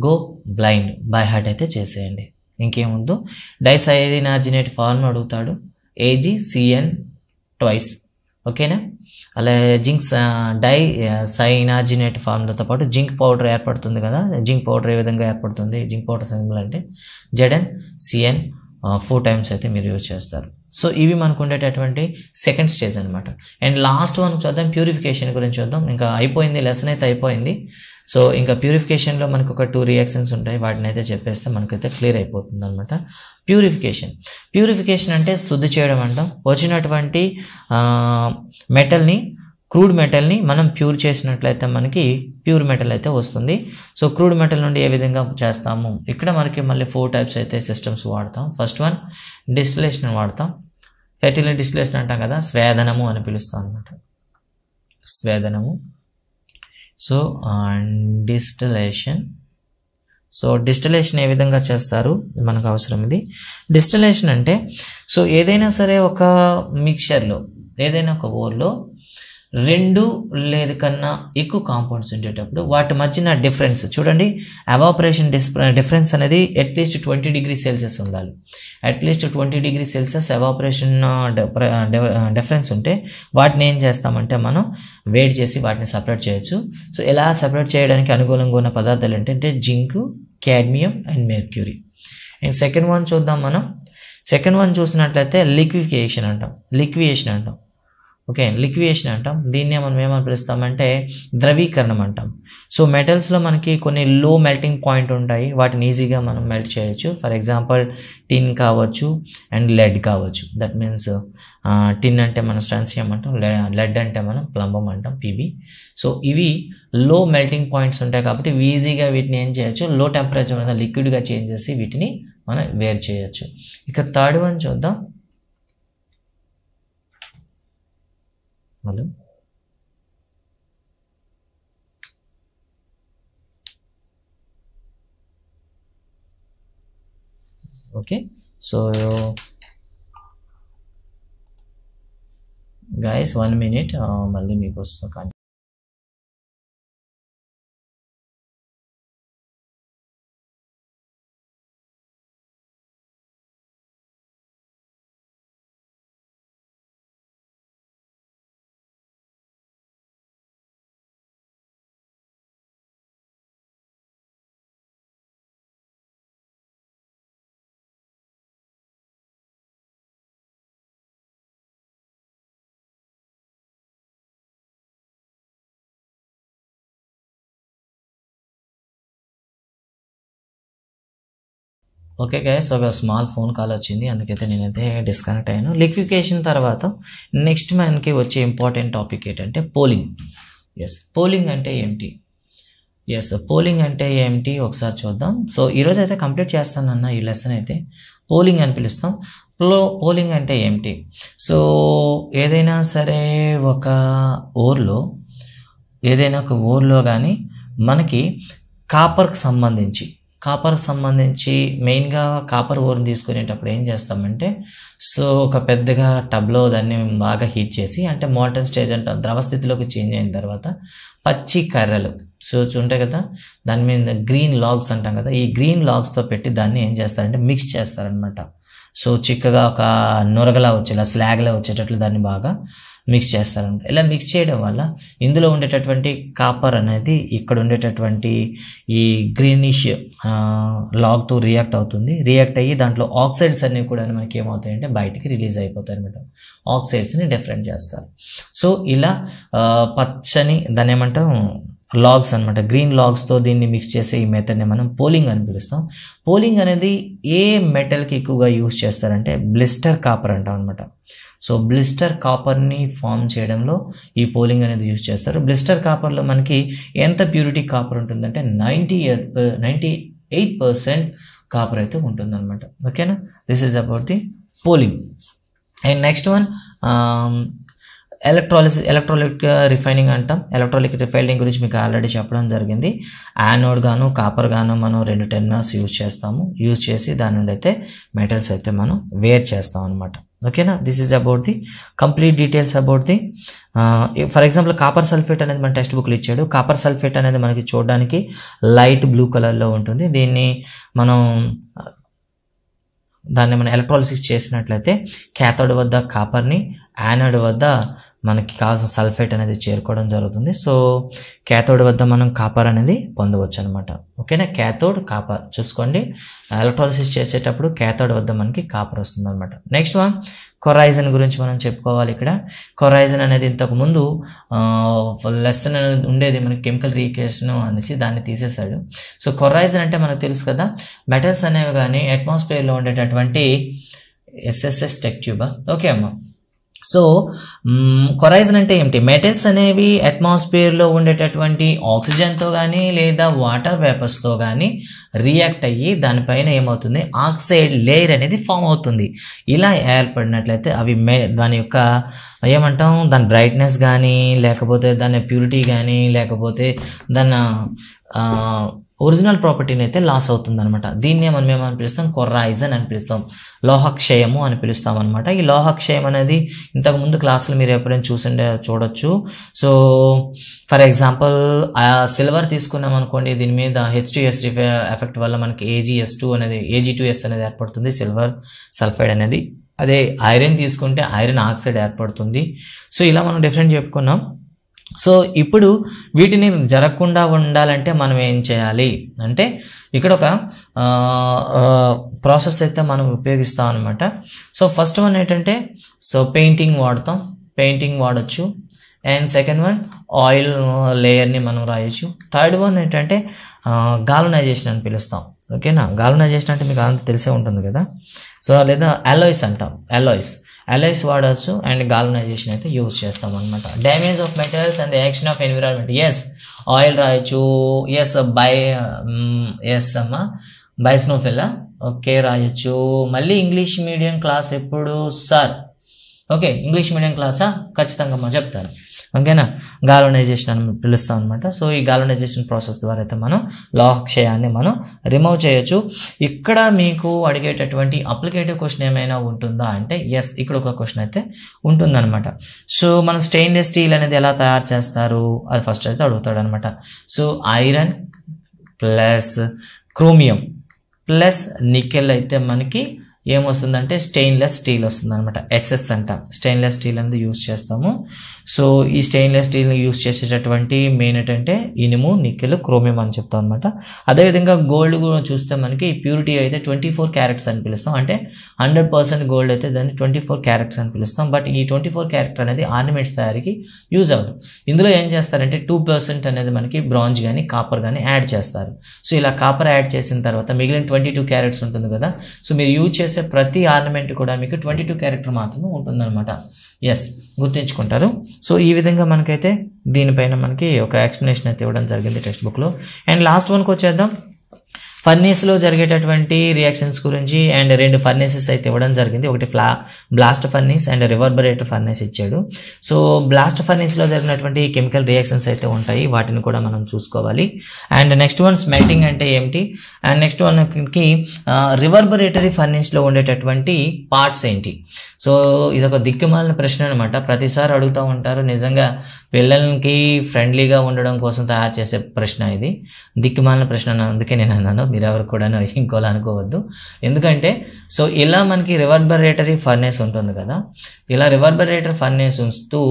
గో బ్లైండ్ బై హార్ట్ అయితే చేసేయండి. ఇంకేముందో డైసైనార్జినేట్ ఫార్ములా అడుగుతాడు, AgCN ట్వైస్. ఓకేనా, అలా డైసైనార్జినేట్ ఫార్ములాతో పాటు జింక్ పౌడర్ ఏర్పడుతుంది కదా. జింక్ పౌడర్ ఏ విధంగా ఏర్పడుతుంది, జింక్ పౌడర్ సింబల్ అంటే ZnCN 4 టైమ్స్ అయితే మీరు యూజ్ చేస్తారు. సో ఇవి మనకు ఉండేటటువంటి సెకండ్ స్టేజ్ అనమాట. అండ్ లాస్ట్ వన్ చూద్దాం, ప్యూరిఫికేషన్ గురించి చూద్దాం. ఇంకా అయిపోయింది, లెసన్ అయితే అయిపోయింది. సో ఇంకా ప్యూరిఫికేషన్లో మనకు ఒక 2 రియాక్షన్స్ ఉంటాయి, వాటిని అయితే చెప్పేస్తే మనకైతే క్లియర్ అయిపోతుంది అనమాట. ప్యూరిఫికేషన్ అంటే శుద్ధి చేయడం అంటాం. వచ్చినటువంటి మెటల్ని, క్రూడ్ మెటల్ని మనం ప్యూర్ చేసినట్లయితే మనకి ప్యూర్ మెటల్ అయితే వస్తుంది. సో క్రూడ్ మెటల్ నుండి ఏ విధంగా చేస్తాము, ఇక్కడ మనకి మళ్ళీ 4 టైప్స్ అయితే సిస్టమ్స్ వాడతాం. ఫస్ట్ వన్ డిస్టిలేషన్ వాడతాం. ఫెర్టిలైజర్ డిస్టిలేషన్ అంటాం కదా, స్వేదనము అని పిలుస్తాం అనమాట, స్వేదనము. సో డిస్టిలేషన్ ఏ విధంగా చేస్తారు మనకు అవసరం. ఇది డిస్టిలేషన్ అంటే, సో ఏదైనా సరే ఒక మిక్చర్లో, ఏదైనా ఒక ఓర్లో 2 లేదా కన్నా ఎక్కువ కాంపౌండ్స్ ఉండేటప్పుడు వాటి మధ్యన డిఫరెన్స్ చూడండి. ఎవాపరేషన్ డిఫరెన్స్ అనేది అట్లీస్ట్ 20 డిగ్రీ సెల్సియస్ ఉండాలి. At least 20 degree Celsius evaporation difference ఉంటే వాటిని ఏం చేస్తామంటే మనం వేడి చేసి వాటిని సపరేట్ చేయొచ్చు. సో ఇలా సపరేట్ చేయడానికి అనుకూలంగా ఉన్న పదార్థాలు ఏంటంటే zinc, cadmium and mercury. And second one చూద్దాం మనం. సెకండ్ వన్ చూసినట్లయితే లిక్వియేషన్ అంటాం. ఓకే, లిక్వియేషన్ అంటాం. దీన్నే మనం ఏమని పిలుస్తామంటే ద్రవీకరణం అంటాం. సో మెటల్స్లో మనకి కొన్ని లో మెల్టింగ్ పాయింట్ ఉంటాయి, వాటిని ఈజీగా మనం మెల్ట్ చేయొచ్చు. ఫర్ ఎగ్జాంపుల్ టిన్ కావచ్చు అండ్ లెడ్ కావచ్చు. దట్ మీన్స్ టిన్ అంటే మనం స్ట్రాన్సియం అంటాం, లెడ్ అంటే మనం ప్లంబం అంటాం, పీబీ. సో ఇవి లో మెల్టింగ్ పాయింట్స్ ఉంటాయి కాబట్టి ఈజీగా వీటిని ఏం చేయొచ్చు, లో టెంపరేచర్ మీద లిక్విడ్గా చేంజ్ చేసి వీటిని మనం వేరు చేయొచ్చు. ఇక థర్డ్ వన్ చూద్దాం. Hello, okay. So guys 1 minute, మళ్ళీ మీకు వస్తాం కానీ ఓకే గైస్, ఒక స్మాల్ ఫోన్ కాల్ వచ్చింది, అందుకైతే నేనైతే డిస్కనెక్ట్ అయ్యాను. లిక్విఫికేషన్ తర్వాత నెక్స్ట్ మనకి వచ్చే ఇంపార్టెంట్ టాపిక్ ఏంటంటే పోలింగ్. పోలింగ్ అంటే ఏంటి? పోలింగ్ అంటే ఏమిటి ఒకసారి చూద్దాం. సో ఈరోజు అయితే కంప్లీట్ చేస్తానన్న ఈ లెసన్ అయితే పోలింగ్ అని పిలుస్తాం. పోలింగ్ అంటే ఏమిటి? సో ఏదైనా సరే ఒక ఓర్లో కానీ మనకి కాపర్కి సంబంధించి మెయిన్గా కాపర్ ఓర్ని తీసుకునేటప్పుడు ఏం చేస్తామంటే, సో ఒక పెద్దగా టబ్లో దాన్ని బాగా హీట్ చేసి, అంటే మోల్టన్ స్టేజ్ అంటే ద్రవ స్థితిలోకి చేంజ్ అయిన తర్వాత పచ్చి కర్రలు సో ఉంటాయి కదా, దాని మీద గ్రీన్ లాగ్స్ అంటాం కదా, ఈ గ్రీన్ లాగ్స్తో పెట్టి దాన్ని ఏం చేస్తారంటే మిక్స్ చేస్తారనమాట. సో చిక్కగా ఒక నొరగలా వచ్చేలా, స్లాగ్లా వచ్చేటట్లు దాన్ని బాగా మిక్స్ చేస్తారనమాట. ఇలా మిక్స్ చేయడం వల్ల ఇందులో ఉండేటటువంటి కాపర్ అనేది ఇక్కడ ఉండేటటువంటి ఈ గ్రీనిష్ లాగ్తో రియాక్ట్ అయ్యి దాంట్లో ఆక్సైడ్స్ అన్నీ కూడా మనకి ఏమవుతాయంటే బయటికి రిలీజ్ అయిపోతాయి అనమాట. ఆక్సైడ్స్ని డిఫరెంట్ చేస్తారు. సో ఇలా పచ్చని దాన్ని ఏమంటాం లాగ్స్ అనమాట, గ్రీన్ లాగ్స్తో దీన్ని మిక్స్ చేసే ఈ మెథడ్ని మనం పోలింగ్ అని పిలుస్తాం. పోలింగ్ అనేది ఏ మెటల్కి ఎక్కువగా యూజ్ చేస్తారంటే బ్లిస్టర్ కాపర్ అంటాం అనమాట. సో బ్లిస్టర్ కాపర్ని ఫామ్ చేయడంలో ఈ పోలింగ్ అనేది యూజ్ చేస్తారు. బ్లిస్టర్ కాపర్లో మనకి ఎంత ప్యూరిటీ కాపర్ ఉంటుందంటే 98% కాపర్ అయితే ఉంటుందన్నమాట. ఓకేనా, this is about the poling. And next one electrolytic refining అంటాం. ఎలక్ట్రోలిక్ రిఫైనింగ్ గురించి మీకు ఆల్రెడీ చెప్పడం జరిగింది. యానోడ్ గాను కాపర్ గాను మనం 2 టెర్మినల్స్ యూజ్ చేసి దాని నుండి అయితే మెటల్స్ అయితే మనం వేర్ చేస్తాం అనమాట. ఓకేనా, this is about the complete details about the for example copper sulphate అనేది మన టెక్స్ట్ బుక్లో ఇచ్చాడు. కాపర్ సల్ఫేట్ అనేది మనకి చూడడానికి లైట్ బ్లూ కలర్లో ఉంటుంది. దాన్ని మనం ఎలక్ట్రాలిసిస్ చేసినట్లయితే క్యాథోడ్ వద్ద కాపర్ని, యానోడ్ వద్ద మనకి కావాల్సిన సల్ఫేట్ అనేది చేరుకోవడం జరుగుతుంది. సో క్యాథోడ్ వద్ద మనం కాపర్ అనేది పొందవచ్చు అనమాట. ఓకేనా, క్యాథోడ్ కాపర్ చూసుకోండి. ఎలక్ట్రాలిసిస్ చేసేటప్పుడు క్యాథోడ్ వద్ద మనకి కాపర్ వస్తుంది అనమాట. నెక్స్ట్ వన్ కొరైజన్ గురించి మనం చెప్పుకోవాలి. ఇక్కడ కొరైజన్ అనేది ఇంతకు ముందు లెసన్ అనేది ఉండేది మనకి కెమికల్ రియాక్షన్ అనేసి దాన్ని తీసేశాడు. సో కొరైజన్ అంటే మనకు తెలుసు కదా, మెటల్స్ అనేవి కానీ అట్మాస్ఫియర్లో ఉండేటటువంటి SSS టెక్ ట్యూబ్. ఓకే అమ్మ, సో కొరైజన్ అంటే ఏమిటి? మెటల్స్ అనేవి అట్మాస్ఫియర్లో ఉండేటటువంటి ఆక్సిజన్తో కానీ లేదా వాటర్ వేపర్స్తో కానీ రియాక్ట్ అయ్యి దానిపైన ఏమవుతుంది, ఆక్సైడ్ లేయర్ అనేది ఫామ్ అవుతుంది. ఇలా ఏర్పడినట్లయితే అవి దాని యొక్క ఏమంటాం, దాని బ్రైట్నెస్ కానీ లేకపోతే దాని ప్యూరిటీ కానీ లేకపోతే దాని ఒరిజినల్ ప్రాపర్టీని అయితే లాస్ అవుతుంది అనమాట. దీన్నే మనం ఏమని పిలుస్తాం, కొరైజన్ అని పిలుస్తాం, లోహక్షయము అని పిలుస్తాం అనమాట. ఈ లోహక్షయం అనేది ఇంతకుముందు క్లాసులు మీరు ఎప్పుడైనా చూడొచ్చు. సో ఫర్ ఎగ్జాంపుల్ సిల్వర్ తీసుకున్నాం అనుకోండి, దీని మీద H2S ఎఫెక్ట్ వల్ల మనకి Ag2S అనేది ఏర్పడుతుంది, సిల్వర్ సల్ఫైడ్ అనేది. అదే ఐరన్ తీసుకుంటే ఐరన్ ఆక్సైడ్ ఏర్పడుతుంది. సో ఇలా మనం డిఫరెంట్ చెప్పుకున్నాం. సో ఇప్పుడు వీటిని జరగకుండా ఉండాలంటే మనం ఏం చేయాలి అంటే, ఇక్కడ ఒక ప్రాసెస్ అయితే మనం ఉపయోగిస్తాం అనమాట. సో ఫస్ట్ వన్ ఏంటంటే, సో పెయింటింగ్ వాడతాం. పెయింటింగ్ వాడచ్చు. అండ్ సెకండ్ వన్ ఆయిల్ లేయర్ని మనం రాయొచ్చు. థర్డ్ వన్ ఏంటంటే గాల్వనైజేషన్ అని పిలుస్తాం. ఓకేనా, గాల్వనైజేషన్ అంటే మీకు అంత తెలిసే ఉంటుంది కదా. సో లేదా అలాయ్స్ అంటాం, అలాయ్స్ వాడచ్చు అండ్ గాల్వనైజేషన్ అయితే యూజ్ చేస్తాం అనమాట. Damage of metals and the action of environment. Yes, oil రాయొచ్చు. ఎస్ అమ్మా, బైస్నోఫిల్లా. ఓకే, రాయొచ్చు. మళ్ళీ ఇంగ్లీష్ మీడియం క్లాస్ ఎప్పుడు సార్? ఓకే, ఇంగ్లీష్ మీడియం క్లాసా? ఖచ్చితంగా అమ్మా చెప్తాను. ఓకేనా, గాల్వనైజేషన్ అని పిలుస్తాం అనమాట. సో ఈ గాల్వనైజేషన్ ప్రాసెస్ ద్వారా అయితే మనం లోహక్షయాన్ని మనం రిమూవ్ చేయొచ్చు. ఇక్కడ మీకు అడిగేటటువంటి అప్లికేటివ్ క్వశ్చన్ ఏమైనా ఉంటుందా అంటే ఎస్, ఇక్కడ ఒక క్వశ్చన్ అయితే ఉంటుందన్నమాట. సో మనం స్టెయిన్లెస్ స్టీల్ అనేది ఎలా తయారు చేస్తారు అది ఫస్ట్ అయితే అడుగుతాడు అనమాట. So iron plus chromium plus nickel అయితే మనకి ఏమొస్తుందంటే స్టెయిన్లెస్ స్టీల్ వస్తుంది అనమాట. ఎస్ఎస్ అంటాం, స్టెయిన్లెస్ స్టీల్ అనేది యూజ్ చేస్తాము. సో ఈ స్టెయిన్లెస్ స్టీల్ని యూజ్ చేసేటటువంటి మెయిన్ ఏంటంటే ఇనుము, నికెల్, క్రోమియం అని చెప్తాం అనమాట. అదేవిధంగా గోల్డ్ కూడా చూస్తే మనకి ప్యూరిటీ అయితే 24 క్యారెట్స్ అని పిలుస్తాం. అంటే 100% గోల్డ్ అయితే దాన్ని 24 క్యారెట్స్ అని పిలుస్తాం. బట్ ఈ 24 క్యారెట్ అనేది ఆర్నమెంట్స్ తయారీకి యూజ్ అవ్వదు. ఇందులో ఏం చేస్తారంటే 2% అనేది మనకి బ్రాంజ్ కానీ కాపర్ కానీ యాడ్ చేస్తారు. సో ఇలా కాపర్ యాడ్ చేసిన తర్వాత మిగిలిన 22 క్యారెట్స్ ఉంటుంది కదా. సో మీరు యూజ్ చేసే ప్రతి ఆర్నమెంట్ కూడా మీకు 22 క్యారెట్ మాత్రమే ఉంటుందన్నమాట. ఎస్, గుర్తుంచుకుంటారు. సో ఈ విధంగా మనకైతే దీనిపైన మనకి ఒక ఎక్స్ప్లెనేషన్ అయితే ఇవ్వడం జరిగింది టెక్స్ట్ బుక్లో. అండ్ లాస్ట్ వన్కి వచ్చేద్దాం. ఫర్నేస్లో జరిగేటటువంటి రియాక్షన్స్ గురించి అండ్ 2 ఫర్నేసెస్ అయితే ఇవ్వడం జరిగింది. ఒకటి బ్లాస్ట్ ఫర్నేస్ అండ్ రివర్బరేటర్ ఫర్నేస్ ఇచ్చాడు. సో బ్లాస్ట్ ఫర్నేస్లో జరిగినటువంటి కెమికల్ రియాక్షన్స్ అయితే ఉంటాయి, వాటిని కూడా మనం చూసుకోవాలి. అండ్ నెక్స్ట్ వన్ స్మెల్టింగ్ అంటే ఏమిటి, అండ్ నెక్స్ట్ వన్కి రివర్బరేటరీ ఫర్నేస్లో ఉండేటటువంటి పార్ట్స్ ఏంటి. సో ఇదొక దిక్కుమాలిన ప్రశ్న అనమాట, ప్రతిసారి అడుగుతూ ఉంటారు. నిజంగా పిల్లలకి ఫ్రెండ్లీగా ఉండడం కోసం తయారు చేసే ప్రశ్న ఇది, దిక్కుమాలిన ప్రశ్న. అందుకే నేను అన్నాను, మీరు ఎవరు కూడా ఇంకోలా అనుకోవద్దు. ఎందుకంటే సో ఇలా మనకి రివర్బరేటరీ ఫర్నేస్ ఉంటుంది కదా, ఇలా రివర్బరేటర్ ఫర్నేస్ ఉంచుతూ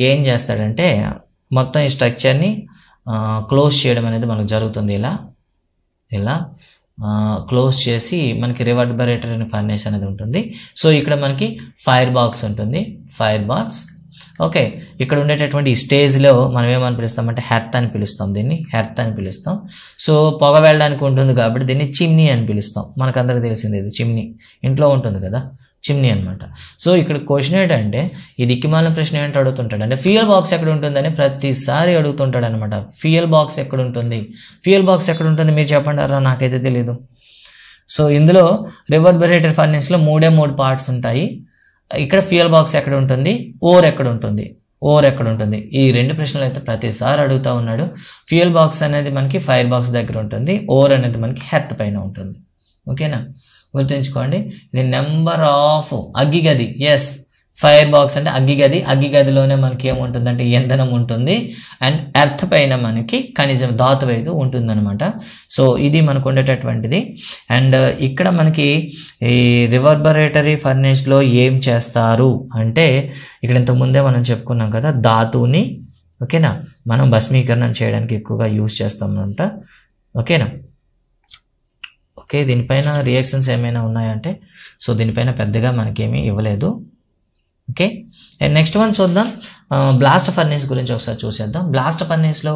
ఏం చేస్తాడంటే మొత్తం ఈ స్ట్రక్చర్ని క్లోజ్ చేయడం అనేది మనకు జరుగుతుంది. ఇలా క్లోజ్ చేసి మనకి రివర్బరేటర్ అనే ఫర్నేస్ అనేది ఉంటుంది. సో ఇక్కడ మనకి ఫైర్ బాక్స్ ఉంటుంది, ఫైర్ బాక్స్. ఓకే, ఇక్కడ ఉండేటటువంటి స్టేజ్లో మనం ఏమని పిలుస్తామంటే హెర్త్ అని పిలుస్తాం, దీన్ని హెర్త్ అని పిలుస్తాం. సో పొగ వెళ్ళడానికి ఉంటుంది కాబట్టి దీన్ని చిమ్నీ అని పిలుస్తాం. మనకు అందరికీ తెలిసింది ఇది చిమ్నీ, ఇంట్లో ఉంటుంది కదా, చిమ్నీ అనమాట. సో ఇక్కడ క్వశ్చన్ ఏంటంటే ఈ దిక్కిమాలిన ప్రశ్న ఏంటో అడుగుతుంటాడు అంటే ఫ్యూయల్ బాక్స్ ఎక్కడ ఉంటుందని ప్రతిసారి అడుగుతుంటాడు అనమాట. ఫ్యూయల్ బాక్స్ ఎక్కడ ఉంటుంది, ఫ్యూయల్ బాక్స్ ఎక్కడ ఉంటుంది మీరు చెప్పండి అరా, నాకైతే తెలీదు. సో ఇందులో రివర్బరేటర్ ఫర్నేస్లో 3 పార్ట్స్ ఉంటాయి. ఇక్కడ ఫ్యూయల్ బాక్స్ ఎక్కడ ఉంటుంది, ఓర్ ఎక్కడ ఉంటుంది, ఓర్ ఎక్కడ ఉంటుంది, ఈ 2 ప్రశ్నలు అయితే ప్రతిసారి అడుగుతూ ఉన్నాడు. ఫ్యూయల్ బాక్స్ అనేది మనకి ఫైర్ బాక్స్ దగ్గర ఉంటుంది, ఓర్ అనేది మనకి హెర్త్ పైన ఉంటుంది. ఓకేనా, గుర్తుంచుకోండి. ఇది నెంబర్ ఆఫ్ అగ్గిగది. ఎస్, ఫైర్ బాక్స్ అంటే అగ్గిగది, అగ్గిగదిలోనే మనకి ఏముంటుందంటే ఇంధనం ఉంటుంది అండ్ ఎర్త్ పైన మనకి ఖనిజం ధాతువు అయితే ఉంటుందన్నమాట. సో ఇది మనకు ఉండేటటువంటిది. అండ్ ఇక్కడ మనకి ఈ రివర్బరేటరీ ఫర్నేస్లో ఏం చేస్తారు అంటే ఇక్కడ ఇంతకుముందే మనం చెప్పుకున్నాం కదా, ధాతువుని ఓకేనా మనం భస్మీకరణం చేయడానికి ఎక్కువగా యూజ్ చేస్తామన్నమాట. ఓకేనా, ఓకే, దీనిపైన రియాక్షన్స్ ఏమైనా ఉన్నాయంటే సో దీనిపైన పెద్దగా మనకేమీ ఇవ్వలేదు. ఓకే, అండ్ నెక్స్ట్ వన్ చూద్దాం. బ్లాస్ట్ ఫర్నేస్ గురించి ఒకసారి చూసేద్దాం. బ్లాస్ట్ ఫర్నేస్లో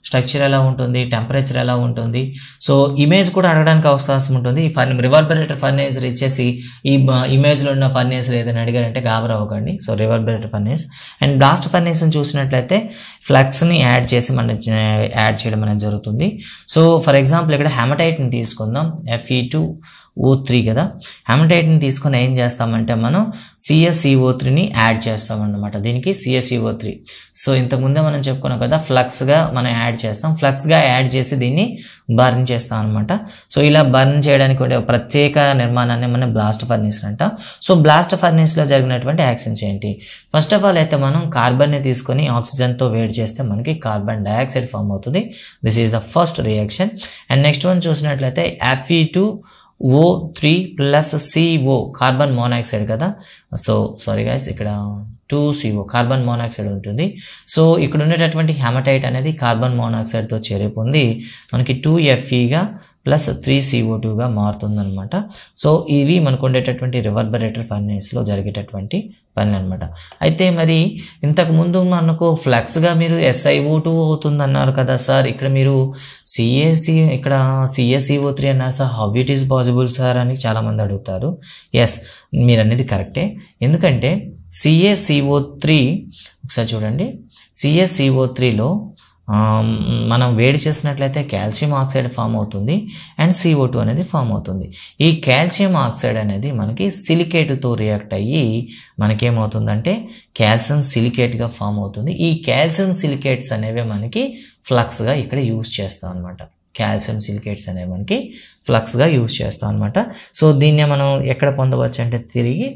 స్ట్రక్చర్ ఎలా ఉంటుంది, టెంపరేచర్ ఎలా ఉంటుంది, సో ఇమేజ్ కూడా అడగడానికి అవకాశం ఉంటుంది. ఈ రివర్బరేటర్ ఫర్నేస్ ఇచ్చేసి ఈ ఇమేజ్లో ఉన్న ఫర్నేస్ ఏదైనా అడిగారంటే గాబరా అవ్వకండి. సో రివర్బరేటర్ ఫర్నేస్ అండ్ బ్లాస్ట్ ఫర్నేస్ని చూసినట్లయితే ఫ్లక్స్ని యాడ్ చేసి మనం యాడ్ చేయడం అనేది జరుగుతుంది. సో ఫర్ ఎగ్జాంపుల్ ఇక్కడ హెమటైట్ని తీసుకుందాం, Fe2O3 కదా. హెమటైట్ని తీసుకొని ఏం చేస్తామంటే మనం CaCO3ని యాడ్ చేస్తామన్నమాట. దీనికి CaCO3. సో ఇంతకుముందే మనం చెప్పుకున్నాం కదా, ఫ్లక్స్గా మనం యాడ్ చేస్తాం, ఫ్లక్స్గా యాడ్ చేసి దీన్ని బర్న్ చేస్తాం అనమాట. సో ఇలా బర్న్ చేయడానికి ఉండే ప్రత్యేక నిర్మాణాన్ని మనం బ్లాస్ట్ ఫర్నేస్ అంటాం. సో బ్లాస్ట్ ఫర్నేస్లో జరిగినటువంటి యాక్షన్స్ ఏంటి, ఫస్ట్ ఆఫ్ ఆల్ అయితే మనం కార్బన్ని తీసుకొని ఆక్సిజన్తో వేడి చేస్తే మనకి కార్బన్ డైఆక్సైడ్ ఫామ్ అవుతుంది. This is the first reaction. And next one చూసినట్లయితే Fe2O3 plus CO, carbon monoxide కదా. సో సారీ గైస్, ఇక్కడ 2CO కార్బన్ మోనాక్సైడ్ ఉంటుంది. సో ఇక్కడ ఉండేటటువంటి హెమటైట్ అనేది కార్బన్ మోనాక్సైడ్తో చేరి పొంది మనకి 2Feగా ప్లస్ 3CO2గా మారుతుందన్నమాట. సో ఇవి మనకు ఉండేటటువంటి రివర్బరేటర్ ఫర్నేస్లో జరిగేటటువంటి పని అనమాట. అయితే మరి ఇంతకుముందు మనకు ఫ్లక్స్గా మీరు SiO2 అవుతుందన్నారు కదా సార్, ఇక్కడ మీరు ఇక్కడ CaCO3 అన్నారు sir, how it is possible sir అని చాలామంది అడుగుతారు. ఎస్, మీరు అనేది కరెక్టే. ఎందుకంటే CaCO3 ఒకసారి చూడండి, CaCO3లో మనం వేడి చేసినట్లయితే కాల్షియం ఆక్సైడ్ ఫామ్ అవుతుంది అండ్ CO2 అనేది ఫామ్ అవుతుంది. ఈ కాల్షియం ఆక్సైడ్ అనేది మనకి సిలికేట్తో రియాక్ట్ అయ్యి మనకేమవుతుందంటే కాల్షియం సిలికేట్గా ఫామ్ అవుతుంది. ఈ కాల్షియం సిలికేట్స్ అనేవి మనకి ఫ్లక్స్గా ఇక్కడ యూజ్ చేస్తాం అనమాట. కాల్షియం సిలికేట్స్ అనేవి మనకి ఫ్లక్స్గా యూజ్ చేస్తాం అనమాట. సో దీన్నే మనం ఎక్కడ పొందవచ్చు అంటే తిరిగి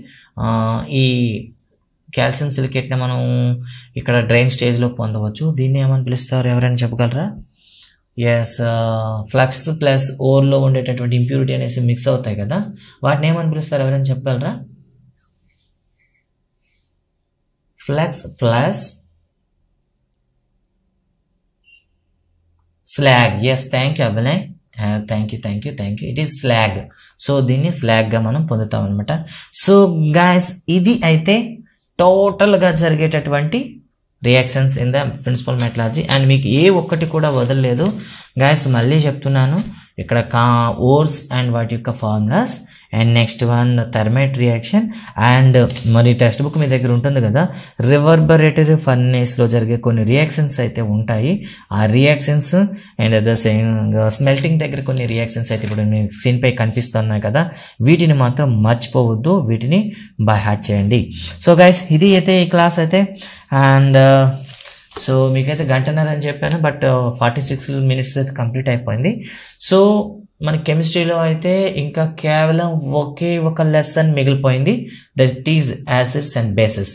ఈ కాల్షియం సిలికేట్ని మనం ఇక్కడ డ్రైన్ స్టేజ్లో పొందవచ్చు. దీన్ని ఏమని పిలుస్తారు, ఎవరైనా చెప్పగలరా? ఎస్, ఫ్లక్స్ ప్లస్ ఓర్లో ఉండేటటువంటి ఇంప్యూరిటీ అనేసి మిక్స్ అవుతాయి కదా, వాటిని ఏమని పిలుస్తారు, ఎవరైనా చెప్పగలరా? Flux plus slag. Yes, thank you Abhinay, thank you. It is slag. So దీన్ని స్లాగ్గా మనం పొందుతాం అనమాట. సో గాయస్, ఇది అయితే టోటల్గా జరిగేటటువంటి reactions in the principle metallurgy. And మీకు ఏ ఒక్కటి కూడా వదలలేదు గాయస్, మళ్ళీ చెప్తున్నాను. ఇక్కడ ఓర్స్ అండ్ వాటి యొక్క formulas, and next one thermite reaction, and మరి టెక్స్ట్ బుక్ మీ దగ్గర ఉంటుంది కదా, రివర్బరేటరీ ఫర్నేస్లో జరిగే కొన్ని రియాక్షన్స్ అయితే ఉంటాయి. ఆ రియాక్షన్స్ అండ్ ద స్మెల్టింగ్ దగ్గర కొన్ని రియాక్షన్స్ అయితే ఇప్పుడు మీ స్క్రీన్ పై కనిపిస్తున్నాయి కదా, వీటిని మాత్రం మర్చిపోవద్దు, వీటిని బై హార్ట్ చేయండి. సో గైస్, ఇది అయితే ఈ క్లాస్ అయితే. అండ్ సో మీకైతే గంటన్నర అని చెప్పాను, బట్ 46 minutes అయితే కంప్లీట్ అయిపోయింది. సో మన కెమిస్ట్రీలో అయితే ఇంకా కేవలం ఒకే ఒక లెసన్ మిగిలిపోయింది, that is acids and bases.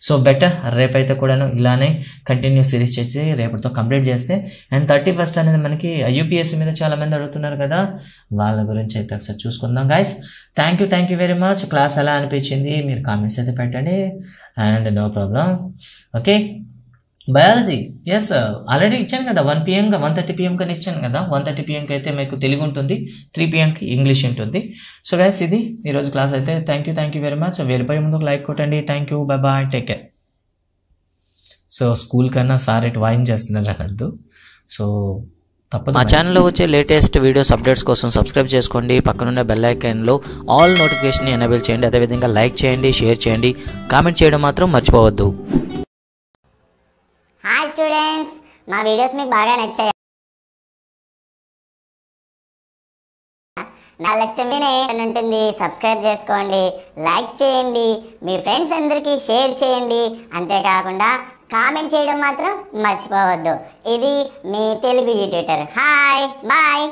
So better రేపైతే కూడాను ఇలానే కంటిన్యూ సిరీస్ చేసి రేపటితో కంప్లీట్ చేస్తే, అండ్ 31st అనేది మనకి UPSC మీద చాలామంది అడుగుతున్నారు కదా, వాళ్ళ గురించి అయితే ఒకసారి చూసుకుందాం guys. Thank you very much. Class ఎలా అనిపించింది మీరు కామెంట్స్ అయితే పెట్టండి, and no problem. Okay, biology yes already ఇచ్చాను కదా, 1 PM 1:30 PM కానీ ఇచ్చాను కదా. 1:30 PM అయితే మీకు తెలుగు ఉంటుంది, 3 PM ఇంగ్లీష్ ఉంటుంది. సో గైస్, ఇది ఈరోజు క్లాస్ అయితే. Thank you very much. వెళ్ళిపోయే ముందు ఒక లైక్ కొట్టండి. Thank you, bye, take care. So school కన్నా సార్ ఇటు వాయించేస్తున్నారు అనద్దు, సో తప్పదు. మా ఛానల్లో వచ్చే లేటెస్ట్ వీడియోస్ అప్డేట్స్ కోసం సబ్స్క్రైబ్ చేసుకోండి. పక్కనున్న బెల్ ఐకాన్లో ఆల్ నోటిఫికేషన్ ఎనేబుల్ చేయండి. అదేవిధంగా లైక్ చేయండి, షేర్ చేయండి, కామెంట్ చేయడం మాత్రం మర్చిపోవద్దు. హాయ్ స్టూడెంట్స్, మా వీడియోస్ మీకు బాగా నచ్చాయి. నా లక్ష్యం ఉంటుంది, సబ్స్క్రైబ్ చేసుకోండి, లైక్ చేయండి, మీ ఫ్రెండ్స్ అందరికీ షేర్ చేయండి. అంతేకాకుండా కామెంట్ చేయడం మాత్రం మర్చిపోవద్దు. ఇది మీ తెలుగు ఎడ్యుటర్. Hi, bye.